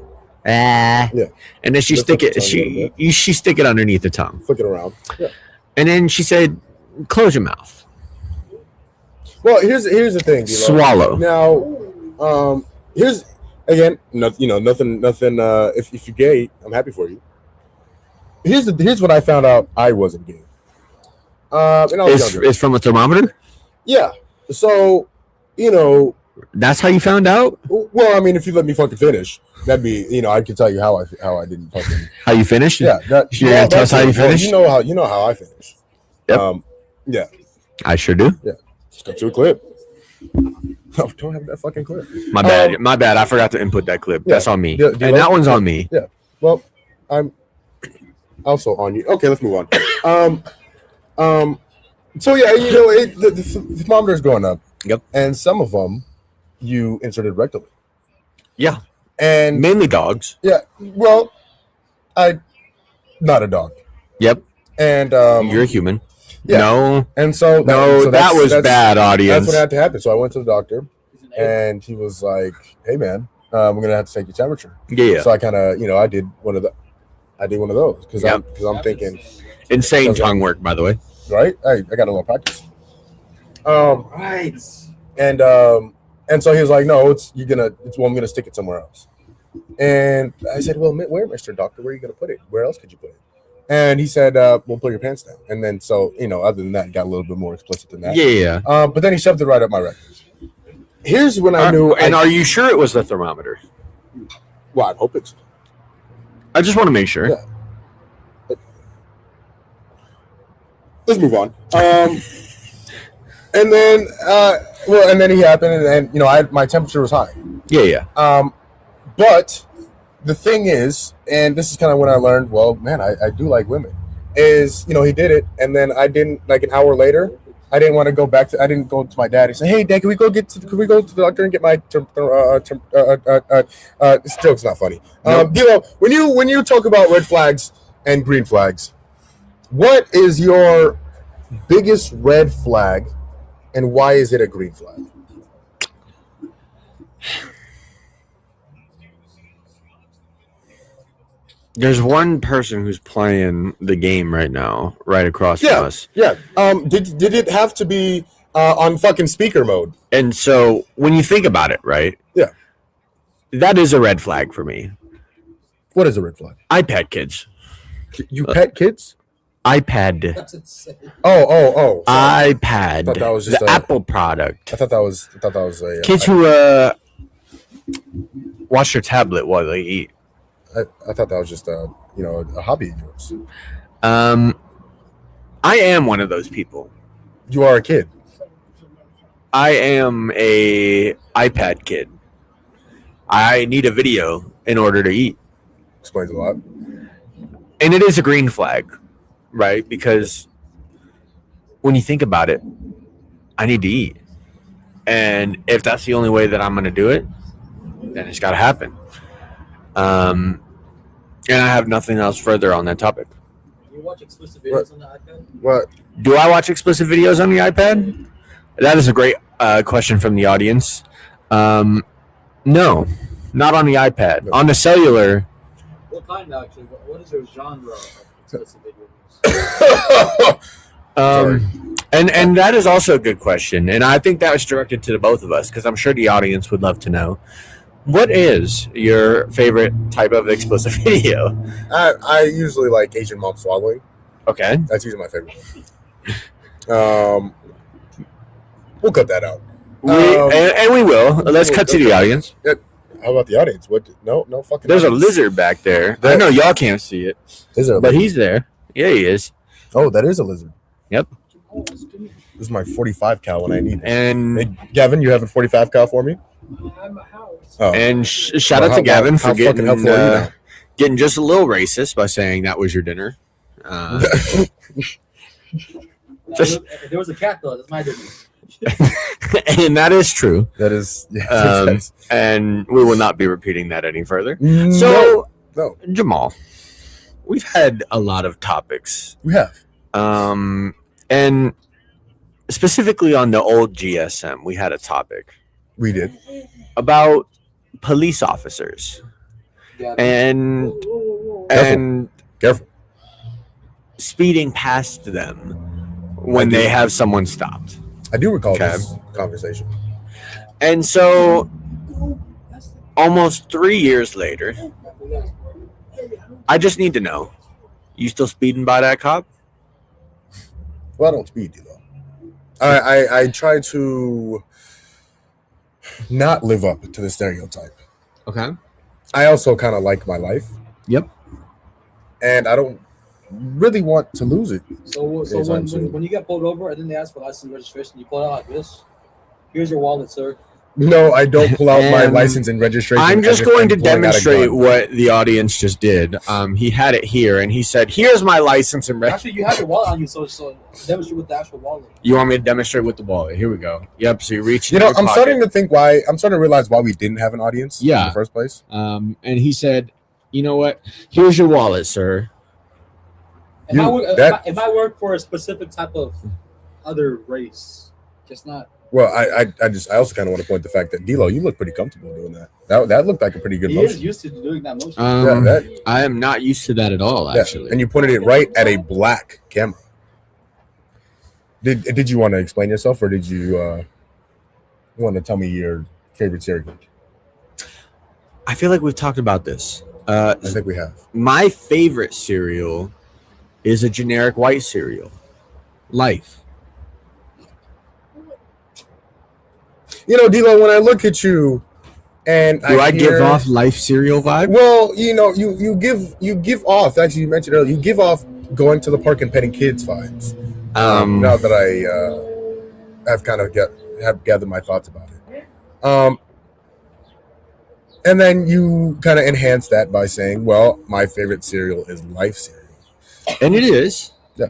ah. Yeah. And then she Lift stick up it. the tongue She stick it underneath the tongue. Flick it around. Yeah. And then she said, close your mouth. Well, here's the thing. D-Lo. Swallow. Now, here's again. Nothing. If you're gay, I'm happy for you. Here's what I found out. I wasn't gay. And I was younger. It's from a thermometer? Yeah. So, That's how you found out? well, I mean, if you let me fucking finish, that'd be, I could tell you how I didn't fucking. How you finished? Yeah. You're gonna tell us how you finished? You know how I finish. Yep. Yeah. I sure do. Let's go to a clip. No, don't have that fucking clip. My bad. I forgot to input that clip. Yeah. That's on me. Yeah, And that one's on me. Yeah. Well, I'm also on you. Okay, let's move on. So yeah, the thermometer is going up. Yep. And some of them you inserted rectally. Yeah. And Mainly dogs. yeah, well, not a dog. Yep. And You're a human. yeah. No. And so That was bad, audience. That's what had to happen. So I went to the doctor, and he was like, "Hey, man, we're gonna have to take your temperature." Yeah. So I kind of, I did one of those because Yep. I'm thinking, Insane tongue work, by the way. right? I got a little practice. Right. And so he was like, "No, I'm gonna stick it somewhere else." And I said, "Well, where, Mr. Doctor? Where are you gonna put it? Where else could you put it?" And he said, "Well, pull your pants down." And then so other than that, it got a little bit more explicit than that. Yeah. But then he shoved it right up my rectum. Here's when I knew. Are you sure it was the thermometer? Well, I hope it's. I just want to make sure. Yeah. Let's move on. And then, and then he happened, and my temperature was high. Yeah. But the thing is, and this is kind of when I learned, well, man, I do like women. Is he did it, and then I didn't like an hour later. I didn't want to go back to. I didn't go to my dad and say, "Hey, Dad, can we go to the doctor and get my?" This joke's not funny. Nope. When you talk about red flags and green flags, what is your biggest red flag, and why is it a green flag? There's one person who's playing the game right now, right across from us. Yeah. Did it have to be on fucking speaker mode? And so when you think about it, right? Yeah. That is a red flag for me. What is a red flag? iPad kids. You pet kids? iPad. Oh. Sorry. iPad. I thought that was just the Apple product. I thought that was a Kids who watch their tablet while they eat. I thought that was just a hobby of yours. I am one of those people. You are a kid. I am a iPad kid. I need a video in order to eat. Explains a lot. And it is a green flag, right? Because when you think about it, I need to eat. And if that's the only way that I'm going to do it, then it's got to happen. And I have nothing else further on that topic. You watch explicit videos on the iPad? What? Do I watch explicit videos on the iPad? That is a great question from the audience. No, not on the iPad. No. On the cellular. What kind, actually? What is your genre of explicit videos? And that is also a good question. And I think that was directed to the both of us because I'm sure the audience would love to know. What is your favorite type of explicit video? I usually like Asian mom swallowing. Okay. That's usually my favorite one. We'll cut that out. And we will. Let's cut to the audience. How about the audience? What? No fucking. There's a audience. lizard back there. I know y'all can't see it, Is there? but he's there. Yeah, he is. Oh, that is a lizard. Yep. This is my 45 cal when I need it. And Hey, Gavin, you have a 45 cal for me? I'm a house. Oh. and shout out to Gavin for fucking helpful are you now? getting just a little racist by saying that was your dinner. Just If there was a cat though, that's my dinner. and that is true. That is. Yeah, And we will not be repeating that any further. no, So, no, Jamal, we've had a lot of topics, we have. and specifically on the old GSM, we had a topic We did. about police officers and Careful. speeding past them when they have someone stopped. I do recall Okay. this conversation. And so, almost 3 years later, I just need to know: you still speeding by that cop? Well, I don't speed, you know. I try to not live up to the stereotype. Okay. I also kind of like my life. Yep. And I don't really want to lose it. So Anytime soon. when you get pulled over and then they ask for license and registration, you pull it out like this. Here's your wallet, sir. No, I don't pull out my And license and registration. I'm just as if going I'm to pulling out a demonstrate gun. what the audience just did. He had it here, and he said, "Here's my license and registration." Actually, you have your wallet on you, so demonstrate with the actual wallet. You want me to demonstrate with the wallet? Here we go. Yep. So you reach. You know, I'm starting to realize why we didn't have an audience in Yeah. the first place. And he said, "You know what? Here's your wallet, sir." If I work for a specific type of other race, just not. Well, I also kind of want to point the fact that DLO, you look pretty comfortable doing that. That looked like a pretty good He is motion. used to doing that motion. Yeah, that, I am not used to that at all. yeah. Actually, And you pointed it right at a black camera. Did you want to explain yourself, or did you want to tell me your favorite cereal? I feel like we've talked about this. I think we have. My favorite cereal is a generic white cereal, Life. You know, DLO, when I look at you, and Do I give hear- off Life cereal vibe? Well, you know, you give off. Actually, you mentioned earlier, you give off going to the park and petting kids vibes. Now that I have kind of have gathered my thoughts about it, and then you kind of enhance that by saying, "Well, my favorite cereal is Life cereal." And it is. Yeah.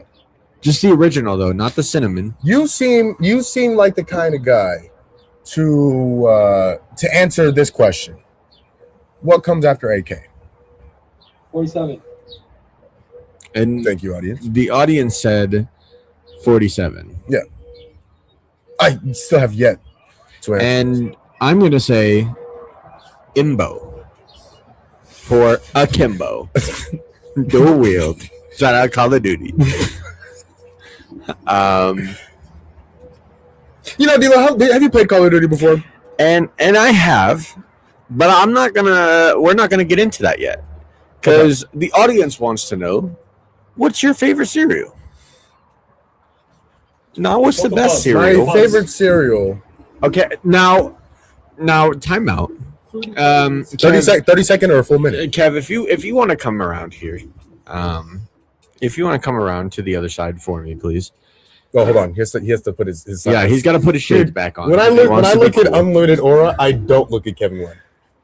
Just the original though, not the cinnamon. You seem like the kind of guy to answer this question. What comes after AK? 47. And Thank you, audience. the audience said 47. I still have yet to answer. And I'm going to say Imbo for Akimbo. Dual wield. Shout out Call of Duty. You know, DLO, have you played Call of Duty before? And I have, but we're not gonna get into that yet. Because the audience wants to know, what's your favorite cereal? Now, what's the best cereal? My favorite cereal. Okay, now, time out. 30 second or a full minute? Kev, if you want to come around here, if you want to come around to the other side for me, please. Oh, hold on. He has to put his Yeah, he's got to put his shades back on. When I if he look wants to be at cool. Unlimited Aura, I don't look at Kevin Webb.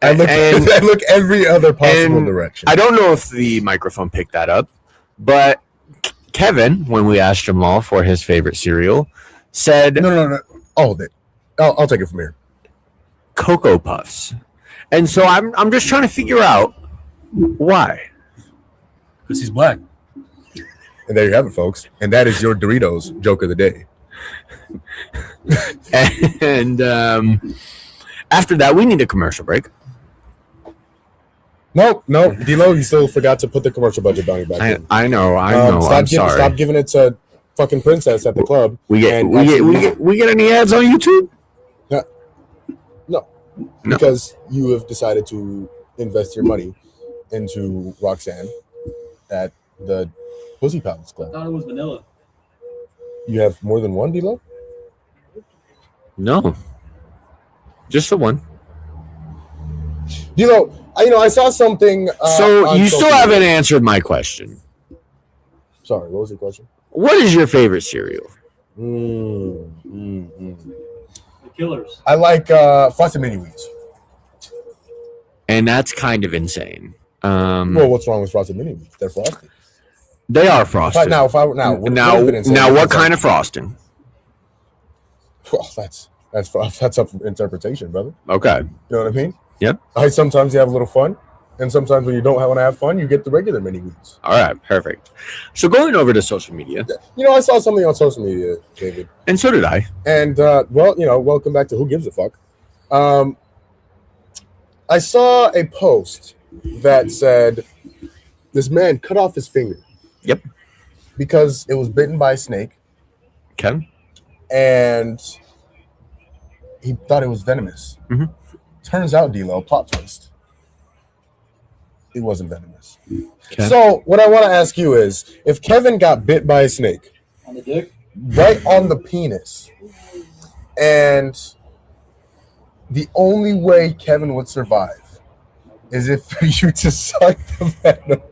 I look And- I look every other possible and direction. I don't know if the microphone picked that up, but Kevin, when we asked Jamal for his favorite cereal, said No. All of it. I'll take it from here. Cocoa Puffs. And so I'm just trying to figure out why. Because he's black. And there you have it, folks. And that is your Doritos joke of the day. And after that, we need a commercial break. No, D-Lo, you still forgot to put the commercial budget bounty back in. I know. I'm sorry. Stop giving it to fucking Princess at the club. We get any ads on YouTube? No. Because you have decided to invest your money into Roxanne at the Pussy Palace I Club. thought it was vanilla. You have more than one, D-Lo? No. Just the one. DLO, I saw something. So on you social still haven't media. answered my question. Sorry, what was your question? What is your favorite cereal? The Killers. I like Frosted Mini Wheats. And that's kind of insane. Well, what's wrong with Frosted Mini Wheats? They're frosted. They are frosted. Now, What kind of frosting? Well, that's up for interpretation, brother. Okay. You know what I mean? Yep. Sometimes you have a little fun, and sometimes when you don't want to have fun, you get the regular Mini Wheats. All right. Perfect. So going over to social media. I saw something on social media, David. And so did I. And, welcome back to Who Gives a Fuck. I saw a post that said this man cut off his finger. Yep. Because it was bitten by a snake. Okay. And he thought it was venomous. Mhm. Turns out, DLO, plot twist. It wasn't venomous. Okay. So, what I want to ask you is, if Kevin got bit by a snake, On the dick? right on the penis, and the only way Kevin would survive is if for you to suck the venom.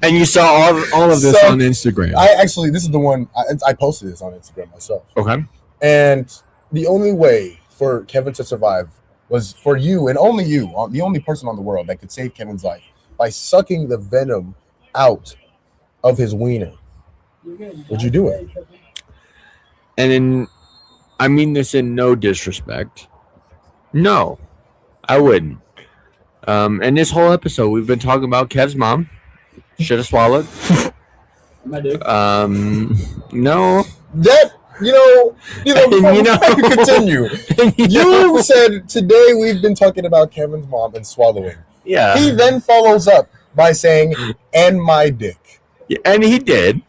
And you saw all of this So, on Instagram. This is the one, I posted this on Instagram myself. Okay. And the only way for Kevin to survive was for you, and only you, the only person on the world that could save Kevin's life, by sucking the venom out of his wiener. Would you do it? And I mean this in no disrespect. No, I wouldn't. And this whole episode, we've been talking about Kev's mom. Should have swallowed. My dick. No. That, before we continue, you said today we've been talking about Kevin's mom and swallowing. Yeah. He then follows up by saying, and my dick. Yeah, and he did.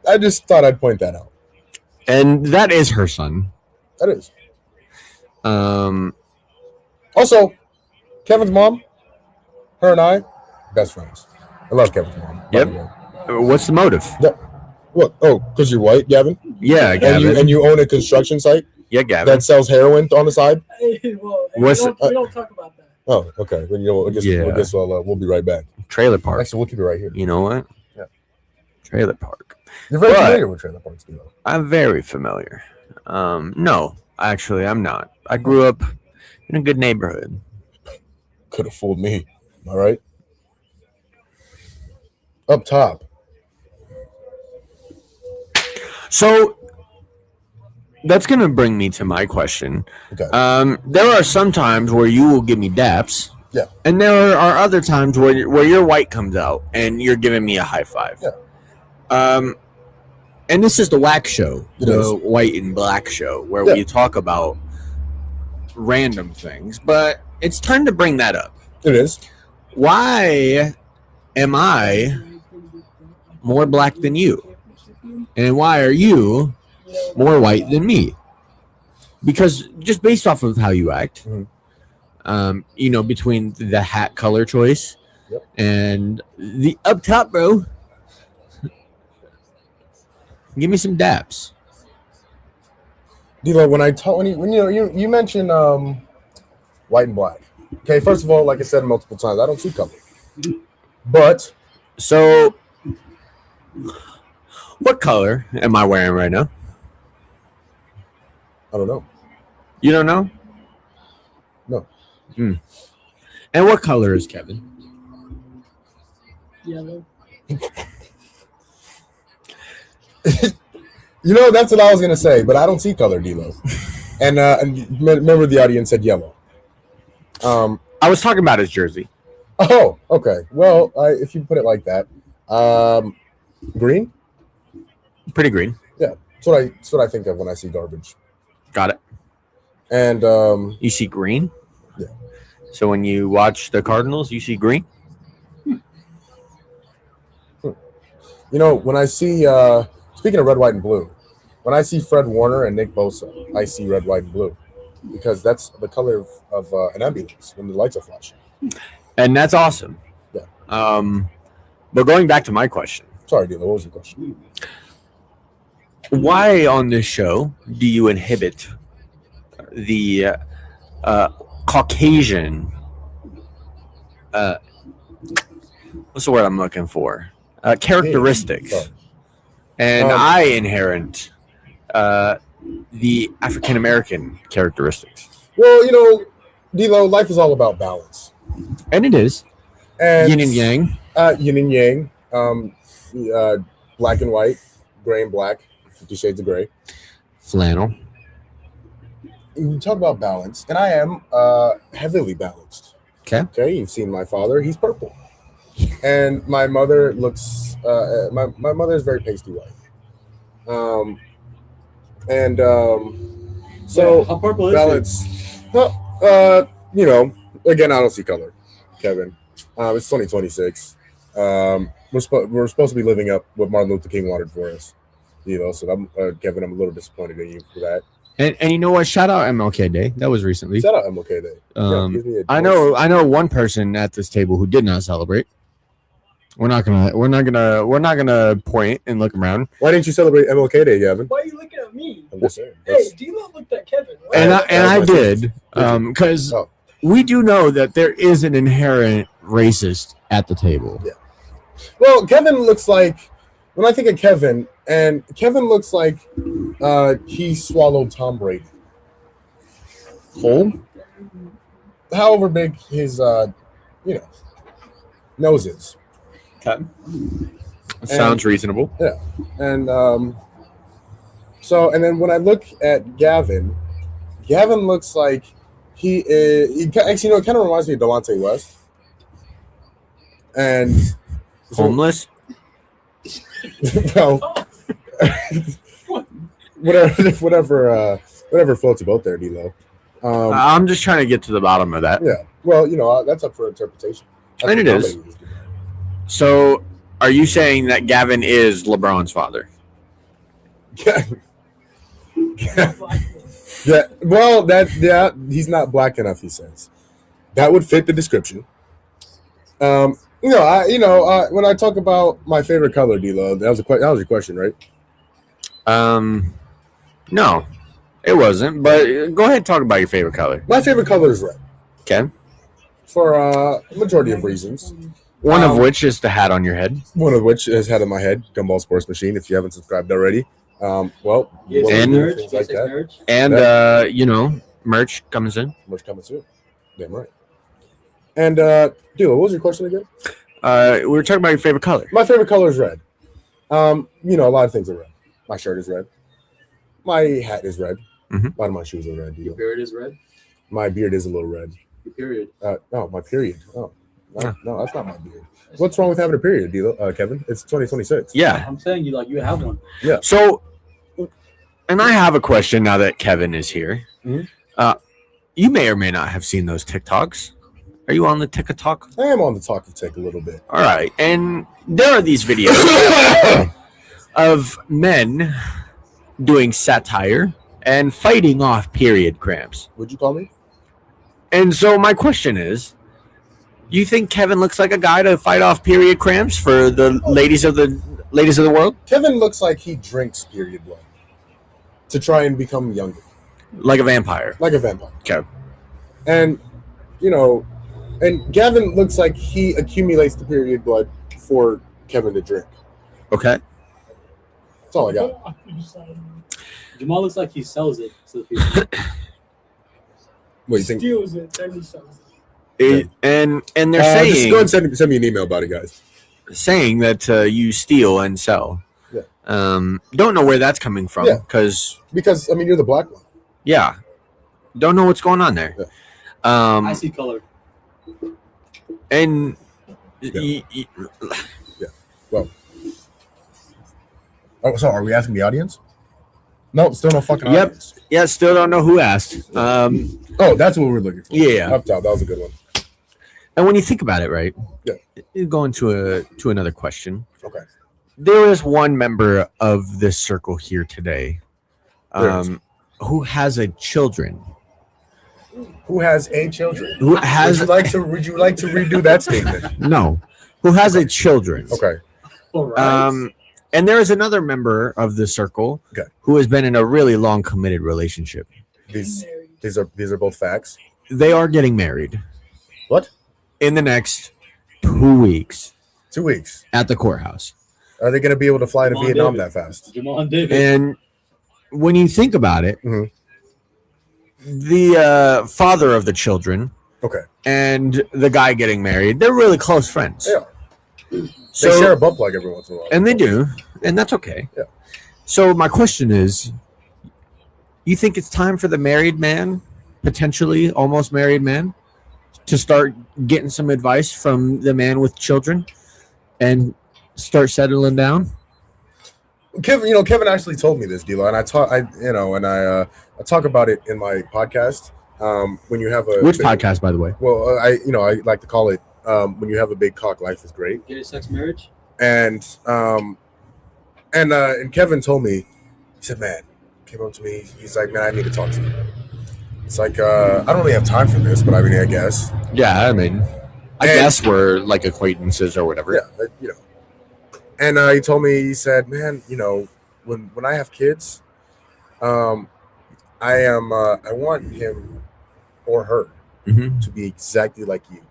I just thought I'd point that out. And that is her son. That is. Um, Also, Kevin's mom, her and I, best friends. I love Kevin's mom. Yep. What's the motive? What? Oh, because you're white, Gavin? Yeah, Gavin. And you own a construction site Yeah, Gavin. that sells heroin on the side? Well, What's- we don't talk about that. Oh, okay. Well, I guess we'll be right back. Trailer park. Actually, we'll keep it right here. You know what? Yeah. Trailer park. You're very But- familiar with trailer parks, you know. I'm very familiar. No, actually, I'm not. I grew up in a good neighborhood. Could have fooled me. All right. Up top. So that's going to bring me to my question. Okay. There are some times where you will give me daps. Yeah. And there are other times where your white comes out and you're giving me a high five. Yeah. And this is the WHACK Show, It the is. White and Black Show, where Yeah. we talk about random things. But it's time to bring that up. It is. Why am I more black than you? And why are you more white than me? Because just based off of how you act, between the hat color choice and the up top, bro, give me some daps. D-Lo, when you mentioned white and black. Okay, first of all, like I said multiple times, I don't see color. But So, what color am I wearing right now? I don't know. You don't know? No. And what color is Kevin? Yellow. That's what I was gonna say, but I don't see color, D-Lo. And remember the audience said yellow. I was talking about his jersey. Oh, okay. Well, if you put it like that, green. Pretty green. Yeah, that's what I think of when I see garbage. Got it. And You see green? Yeah. So when you watch the Cardinals, you see green? when I see speaking of red, white, and blue, when I see Fred Warner and Nick Bosa, I see red, white, and blue because that's the color of an ambulance when the lights are flashing. And that's awesome. Yeah. But going back to my question, Sorry, Dilo, what was your question? why on this show do you inhibit the Caucasian. What's the word I'm looking for? Characteristics, Sorry. and I inherit the African American characteristics, Well, DLO, life is all about balance. and it is And yin and yang. Yin and yang. Black and white, gray and black, 50 Shades of Gray. Flannel. You talk about balance, and I am heavily balanced. Okay. You've seen my father; he's purple, and my mother looks. My mother is very pasty white. So how purple is balance. Well, again, I don't see color, Kevin. It's 2026. We're supposed to be living up what Martin Luther King wanted for us. So I'm Kevin. I'm a little disappointed in you for that. And you know what? Shout out MLK Day. That was recently. Shout out MLK Day. I know one person at this table who did not celebrate. We're not gonna point and look around. Why didn't you celebrate MLK Day, Gavin? Why are you looking at me? I'm just saying. Hey, D-Lo looked at Kevin. And Right? I did, because we do know that there is an inherent racist at the table. Yeah. Well, Kevin looks like, when I think of Kevin, and Kevin looks like he swallowed Tom Brady. Whole? However big his nose is. Okay. Sounds reasonable. Yeah. And and then when I look at Gavin looks like he is. Actually, it kind of reminds me of Delonte West. And Homeless? well, whatever floats your boat there, D-Lo. I'm just trying to get to the bottom of that. Yeah. Well, that's up for interpretation. And it is. So, are you saying that Gavin is LeBron's father? Yeah. Well, he's not black enough. He says that would fit the description. When I talk about my favorite color, D-Lo, that was your question, right? No, it wasn't. But go ahead and talk about your favorite color. My favorite color is red. Okay. For a majority of reasons. One of which is the hat on your head. One of which is head on my head, Gumball Sports Machine. If you haven't subscribed already, And- things like that. merch. And merch comes in. Merch coming soon. Damn right. And Dilo, what was your question again? We were talking about your favorite color. My favorite color is red. A lot of things are red. My shirt is red. My hat is red. Mhm. A lot of my shoes are red. Your beard is red. My beard is a little red. Your period. No, my period. Oh, no, that's not my beard. What's wrong with having a period, Kevin? It's 2026. Yeah. I'm saying you have one. So, and I have a question now that Kevin is here. Mhm. You may or may not have seen those TikToks. Are you on the TikTok? I am on the talk of tech a little bit. All right. And there are these videos of men doing satire and fighting off period cramps. Would you call me? And so my question is, you think Kevin looks like a guy to fight off period cramps for the ladies of the world? Kevin looks like he drinks period blood to try and become younger, Like a vampire. like a vampire. Okay. And and Gavin looks like he accumulates the period blood for Kevin to drink. Okay. That's all I got. Jamal looks like he sells it to the people. What do you think? Steals it, then he sells it. And they're Just go ahead and send me an email about it, guys. saying that you steal and sell. Yeah. Don't know where that's coming from Yeah. because Because you're the black one. don't know what's going on there. Yeah. I see color. And Yeah. Well. Oh, so are we asking the audience? No, still no fucking Yep. audience. yeah, still don't know who asked. Oh, that's what we're looking for. Yeah. Up top, that was a good one. And when you think about it, right? Yeah. You go into another question. Okay. There is one member of this circle here today, There is. who has a children. Who has a children? Who has Would you like to redo that statement? no? Who has a children? Okay. All right. And there is another member of the circle Okay. who has been in a really long committed relationship. These are both facts. they are getting married. What? In the next 2 weeks 2 weeks. at the courthouse. Are they going to be able to fly to Come on, Vietnam David. that fast? Jamal and David. And when you think about it, Mhm. the father of the children Okay. and the guy getting married, they're really close friends. Yeah. So, They share a bump like every once in a while. and they do, and that's okay. Yeah. So my question is, you think it's time for the married man, potentially almost married man, to start getting some advice from the man with children and start settling down? Kevin actually told me this, D'Lo, and I talk about it in my podcast. When you have a Which big- podcast, by the way? Well, I like to call it when you have a big cock, life is great. Gay sex marriage? And Kevin told me, he said, man, came up to me, he's like, man, I need to talk to you. It's like I don't really have time for this, but I mean, I guess. Yeah, I mean, I And- guess we're like acquaintances or whatever. Yeah, And he told me, he said, man, when I have kids, I want him or her Mm-hmm. to be exactly like you.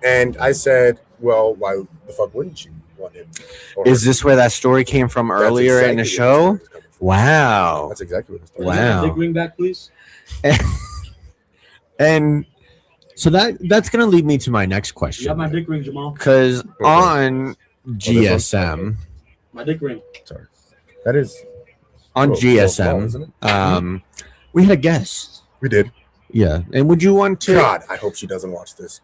And I said, well, why the fuck wouldn't you want him? Or Is her? this where that story came from That's earlier in exactly the where show? story is coming from. Wow. That's exactly what the story. Wow. Dick ring back, please. And so that's going to lead me to my next You got question. my dick ring, Jamal. Because Okay. on this one? GSM, My dick ring. Sorry. That is on little small, isn't GSM, it? we had a guest. We did. Yeah. And would you want to God, I hope she doesn't watch this.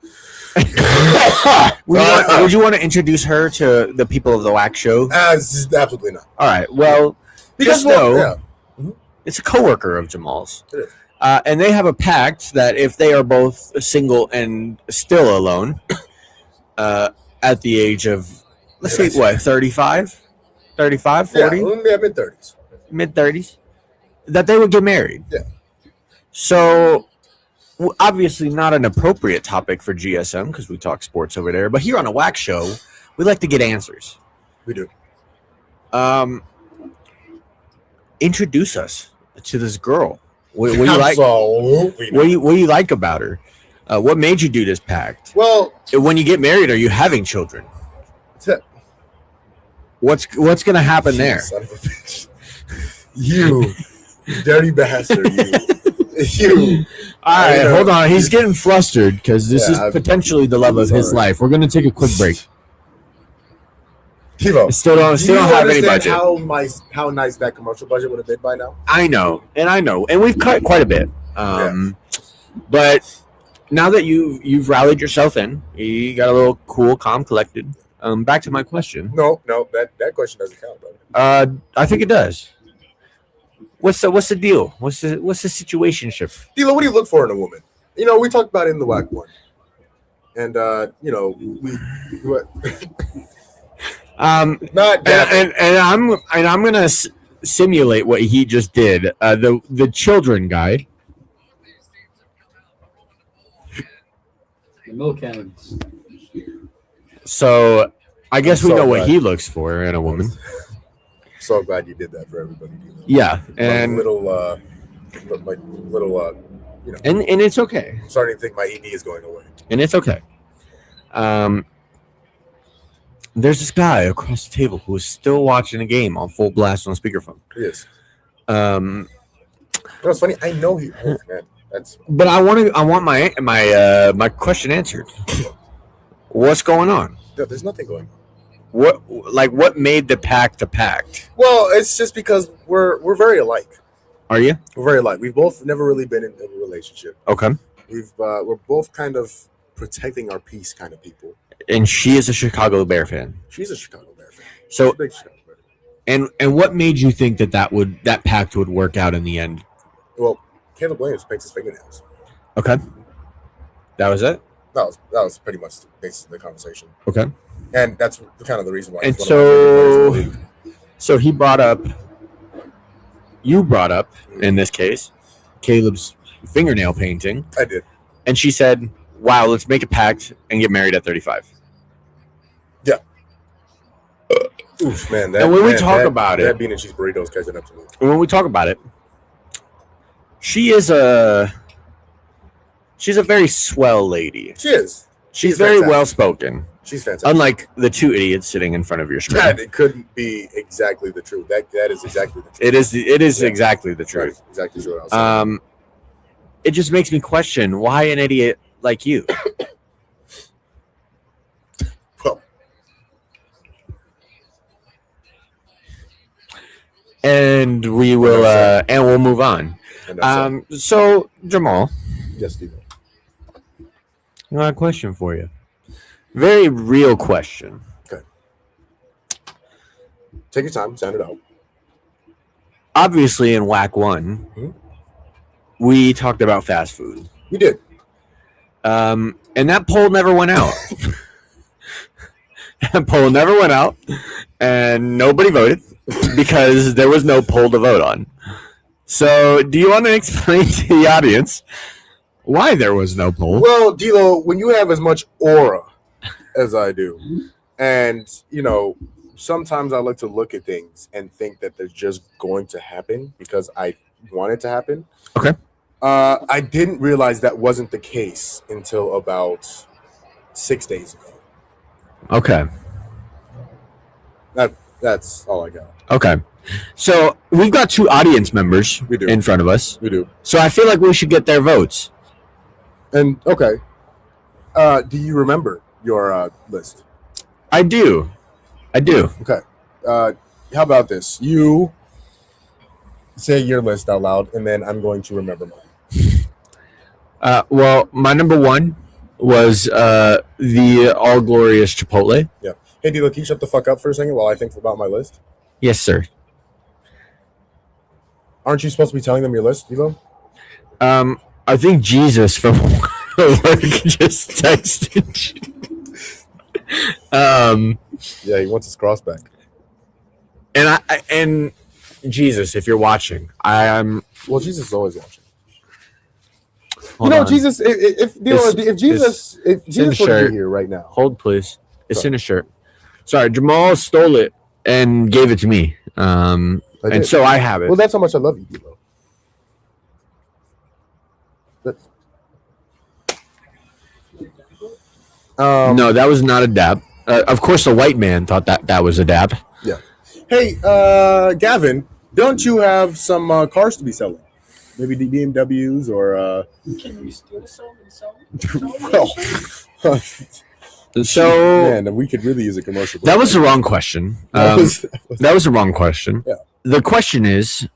would you want to introduce her to the people of the WHACK Show? Absolutely not. All right. Well, Because just know yeah, it's a coworker of Jamal's. It is. And they have a pact that if they are both single and still alone, at the age of, let's say, what, 35? 35, 40? yeah, mid-30s. Mid-30s? That they would get married. Yeah. So, obviously not an appropriate topic for GSM because we talk sports over there. But here on a WHACK Show, we like to get answers. We do. Introduce us to this girl. What do you like? Absolutely not. What do you like about her? What made you do this pact? Well, When you get married, are you having children? t- What's going to happen there? son of a bitch. You dirty bastard, you. All I right, know. hold on. He's getting flustered because this Yeah, is potentially the love of his sorry. life. We're going to take a quick break. Tivo, Still don't do you have any understand budget. how nice that commercial budget would have been by now? I know, and we've cut quite a bit. But now that you've rallied yourself in, you got a little cool, calm, collected. Back to my question. No, that question doesn't count, brother. I think it does. What's the deal? What's the situationship? D'Lo, what do you look for in a woman? We talked about it in the WAC one, and what? Not that. And I'm gonna simulate what he just did. The children guy. The milk cannons. So I guess we so know what glad. he looks for in a woman. So glad you did that for everybody. D'Lo. Yeah, My and little, and it's okay. I'm starting to think my ED is going away. And it's okay. There's this guy across the table who is still watching a game on full blast on speakerphone. Yes. Um, It's funny. I know he. Oh, man, that's but I want my question answered. What's going on? there's nothing going on. What made the pact a pact? Well, it's just because we're very alike. Are you We're very alike. We've both never really been in a relationship. okay? We're both kind of protecting our peace kind of people. And she is a Chicago Bear fan. She's a Chicago Bear fan. So She's a big Chicago Bear fan. and what made you think that pact would work out in the end? Well, Caleb Williams paints his fingernails. Okay, that was it. That was pretty much the basis of the conversation, Okay, and that's kind of the reason why. and he's one of my favorite players in the league. so you brought up in this case Caleb's fingernail painting, I did. and she said, "Wow, let's make a pact and get married at 35." Oof, man. And when we talk about that it- bean and cheese burrito is catching up to me. And when we talk about it, she is a She's a very swell lady. She is. She's very fantastic. well spoken. She's fantastic. Unlike the two idiots sitting in front of your screen. That it couldn't be exactly the truth. That is exactly the truth. It is Yeah. exactly the That truth. is exactly true. What I was saying. It just makes me question why an idiot like you. Well, And we will we'll move on. and that's it. So Jamal, Yes, Steve. I got a question for you. Very real question. Take your time. Sound it out. Obviously, in WHACK 1, Mhm. we talked about fast food. You did. And that poll never went out. That poll never went out, and nobody voted because there was no poll to vote on. So, do you want to explain to the audience why there was no poll? Well, D'Lo, when you have as much aura as I do, and sometimes I like to look at things and think that they're just going to happen because I want it to happen. Okay. I didn't realize that wasn't the case until about 6 days ago. Okay. That's all I got. Okay. So, we've got two audience members We do. in front of us. We do. So, I feel like we should get their votes. And okay. Do you remember your list? I do. Okay. How about this? You say your list out loud, and then I'm going to remember mine. Well, my number one was the All Glorious Chipotle. Hey, D'Lo, can you shut the fuck up for a second while I think about my list? Yes, sir. Aren't you supposed to be telling them your list, D'Lo? I think Jesus from work just texted you. Yeah, he wants his cross back. And Jesus, if you're watching, I'm. Well, Jesus is always watching. Hold on. Jesus. If Jesus in would shirt. be here right now, Hold, please. It's Sorry. in a shirt. Sorry, Jamal stole it and gave it to me. And did. so I have it. well, that's how much I love you, D'Lo. That's- No, that was not a dab. Of course, the white man thought that was a dab. Hey, Gavin, don't you have some cars to be selling? Maybe the BMWs or Can we steal some and sell well, So man, we could really use a commercial. that was the wrong question. That was- That was the wrong question. Yeah. The question is,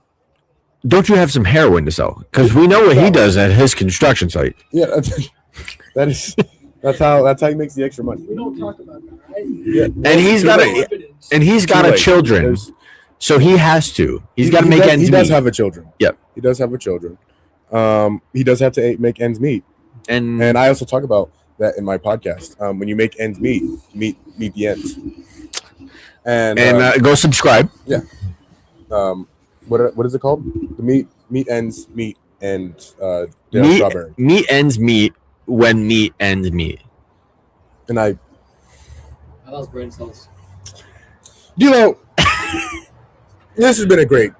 don't you have some heroin to sell? Because we know what he does at his construction site. yeah. That's how he makes the extra money. We don't talk about that, right? Yeah, And he's got Evidence. a children, There's- so he has to. He's got to make ends He meet. does have a children. Yep. He does have a children. He does have to make ends meet, and and I also talk about that in my podcast. When you make ends meet the ends. And go subscribe. what is it called? The meat ends meet and Dale Strawberry. Meat ends meet when meat ends meet. And I, That was brain cells. this has been a great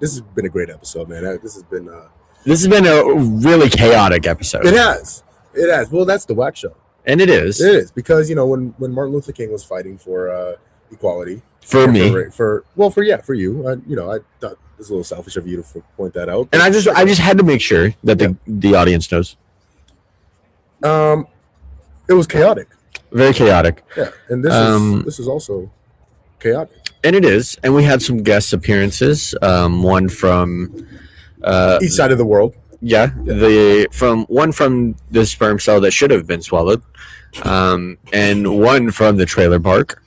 episode, man. This has been a really chaotic episode. it has. Well, that's the WHACK Show. And it is. It is because when Martin Luther King was fighting for equality For and me. for you. I thought it was a little selfish of you to point that out. And I just had to make sure that the audience knows. It was chaotic. Very chaotic. Yeah, and this is also chaotic. And it is. And we had some guest appearances. One from Each side of the world. one from the sperm cell that should have been swallowed. And one from the trailer park.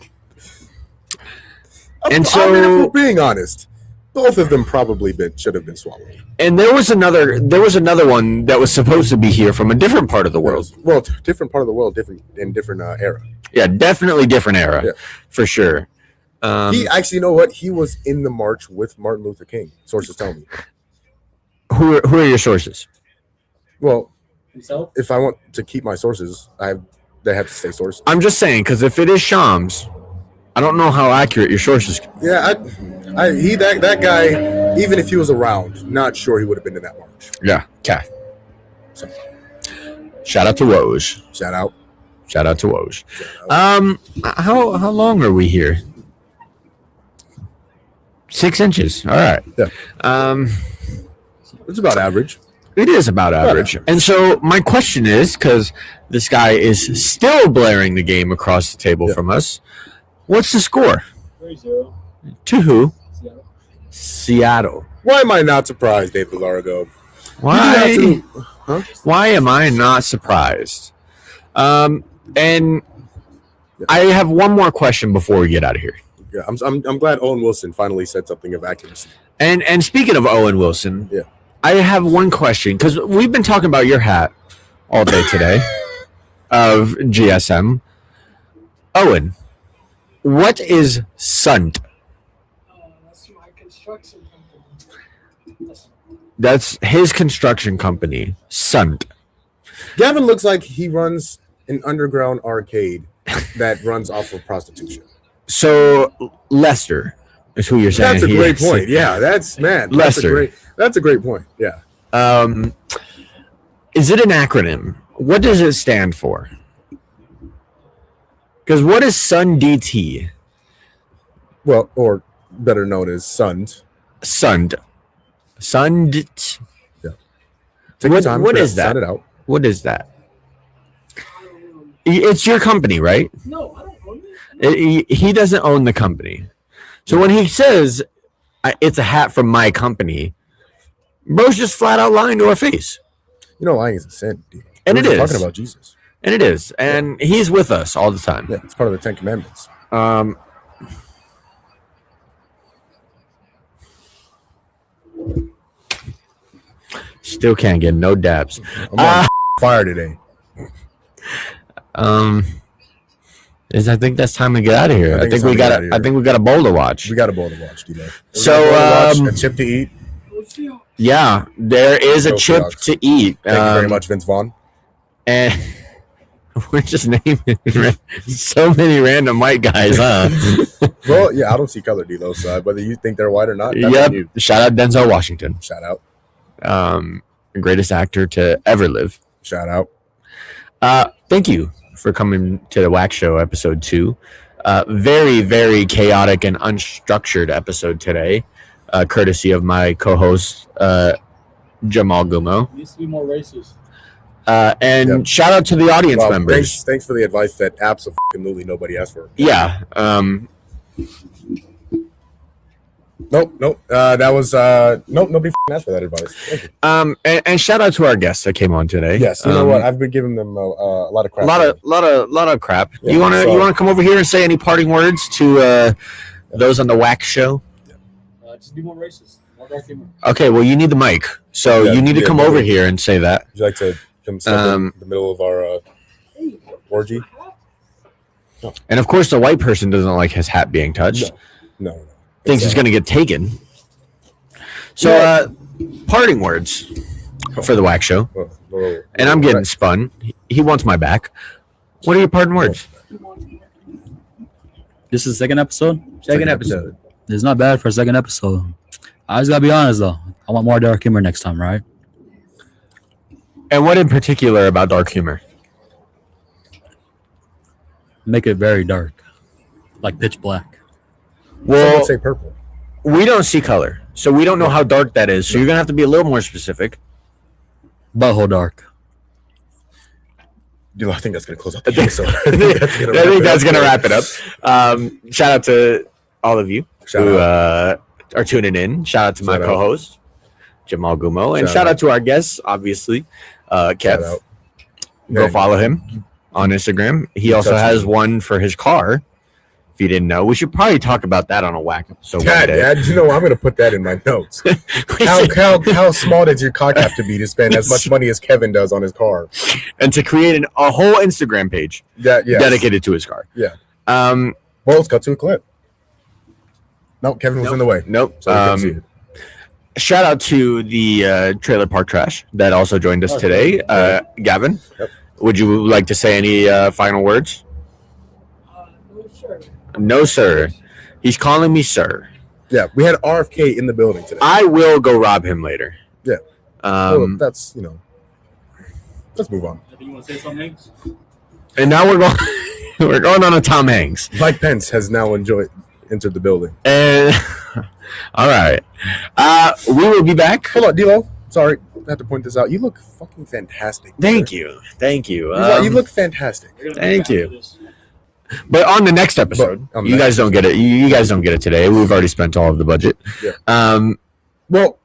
And I mean, if so we're being honest, both of them probably should have been swallowed. and there was another one that was supposed to be here from a different part of the world. Well, different part of the world, different era. Yeah, definitely different era. Yeah. For sure. He actually, you know what? He was in the march with Martin Luther King. Sources tell me. Who are your sources? Well, Himself? if I want to keep my sources, they have to stay sources. I'm just saying, because if it is Shams, I don't know how accurate your sources. Yeah, that guy. Even if he was around, not sure he would have been in that march. Yeah. Okay. Shout out to Woj. Shout out. Shout out to Woj. How long are we here? 6 inches. All right. Yeah. It's about average. It is about average. And so my question is, because this guy is still blaring the game across the table from us, what's the score? 3-0. To who? Seattle. Seattle. Why am I not surprised, David Largo? Why? Why am I not surprised? And I have one more question before we get out of here. Yeah, I'm glad Owen Wilson finally said something of accuracy. And speaking of Owen Wilson, Yeah. I have one question because we've been talking about your hat all day today of GSM. Owen, what is SUNT? That's my construction company. That's his construction company, SUNT. Gavin looks like he runs an underground arcade that runs off of prostitution. So Lester is who you're saying. That's a he great is. point. Yeah, that's Lester. That's a great point. Yeah. Is it an acronym? What does it stand for? Because what is SUNDT? Well, or better known as SUND. SUND. SUND. Yeah. Take your time. What is that? Sound it out. What is that? It's your company, right? No, I don't own it. He doesn't own the company. So when he says it's a hat from my company, bro's just flat out lying to our face. You know, lying is a sin, dude. And We're it just is. talking about Jesus. And it is. And he's with us all the time. Yeah, it's part of the 10 Commandments. Still can't get no dabs. I'm on fire today. I think that's time to get out of here. I think we got a bowl to watch. We got a bowl to watch, D-Lo. So, a chip to eat. yeah, there is a Go chip Seahawks. to eat. Thank you very much, Vince Vaughn. And we're just naming so many random white guys, huh? Well, yeah, I don't see color, D-Lo, so whether you think they're white or not, that's on Yep. you. Shout out Denzel Washington. Shout out. Greatest actor to ever live. Shout out. Thank you for coming to the WHACK Show Ep.2. Very, very chaotic and unstructured episode today, courtesy of my co-host, Jamal Gumo. Needs to be more racist. And Yep. shout out to the audience Well, members. thanks for the advice that absolutely nobody asked for. Yeah. Nope. That was nope. Nobody asked for that advice. Thank you. And shout out to our guests that came on today. Yes, you know what? I've been giving them a lot of crap. A lot of crap. Yeah, you wanna come over here and say any parting words to those on the WHACK Show? Just be more racist. More dark humor. Okay, well you need the mic, so Yeah, you need to yeah, come yeah. over here and say that. Would you like to come sit in the middle of our orgy? And of course, the white person doesn't like his hat being touched. No. Thinks it's going to get taken. So, parting words for the WHACK Show. And I'm getting spun. He wants my back. What are your parting words? This is the second episode. Second episode. It's not bad for a second episode. I just gotta be honest though. I want more dark humor next time, right? And what in particular about dark humor? Make it very dark, like pitch black. Some Well, would say purple. we don't see color, so we don't know how dark that is. So you're going to have to be a little more specific. Butthole dark. Dude, I think that's going to close out the episode. I think that's going to wrap it up. Shout out to all of you who are tuning in. Shout out to my Shout out. co-host, Jamal Gumo. And Shout shout out. out to our guests, obviously, Shout Kev. out. Go Hey. follow him on Instagram. He also Touch has me. one for his car. If you didn't know, we should probably talk about that on a WHACK episode one day. Dad, you know, I'm going to put that in my notes. We should- How small does your cock have to be to spend as much money as Kevin does on his car? and to create a whole Instagram page Yes. dedicated to his car. Yeah. Um, Well, let's cut to a clip. No, Kevin was in the way. nope. So we couldn't see it. Shout out to the Trailer Park Trash that also joined us today. Gavin, Yep. would you like to say any final words? No, sure. No, sir. He's calling me sir. Yeah, we had RFK in the building today. I will go rob him later. Yeah. Um, Well, that's, you know. Let's move on. You want to say something? And now we're going we're going on a Tom Hanks. Mike Pence has now entered the building. And all right. We will be back. Hold on, D'Lo. Sorry, I have to point this out. You look fucking fantastic. Thank you. You look fantastic. Thank you. But on the next episode, But on the you next guys don't get it. You guys don't get it today. We've already spent all of the budget. Yeah. Well,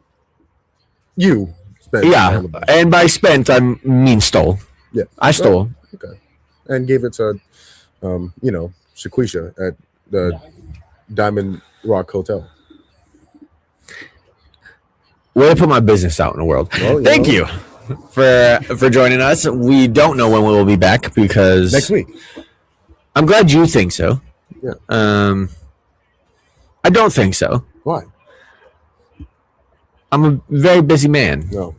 you spent all Yeah, the money. and by spent I mean stole. Yeah. I stole. Okay. And gave it to, Shaquisha at the Diamond Rock Hotel. Way to put my business out in the world. Well, Thank you for joining us. We don't know when we will be back because Next week. I'm glad you think so. Yeah. I don't think so. Why? I'm a very busy man, No.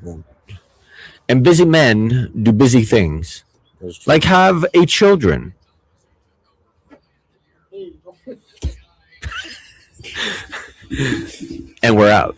and busy men do busy things, That's true. like have a children. And we're out.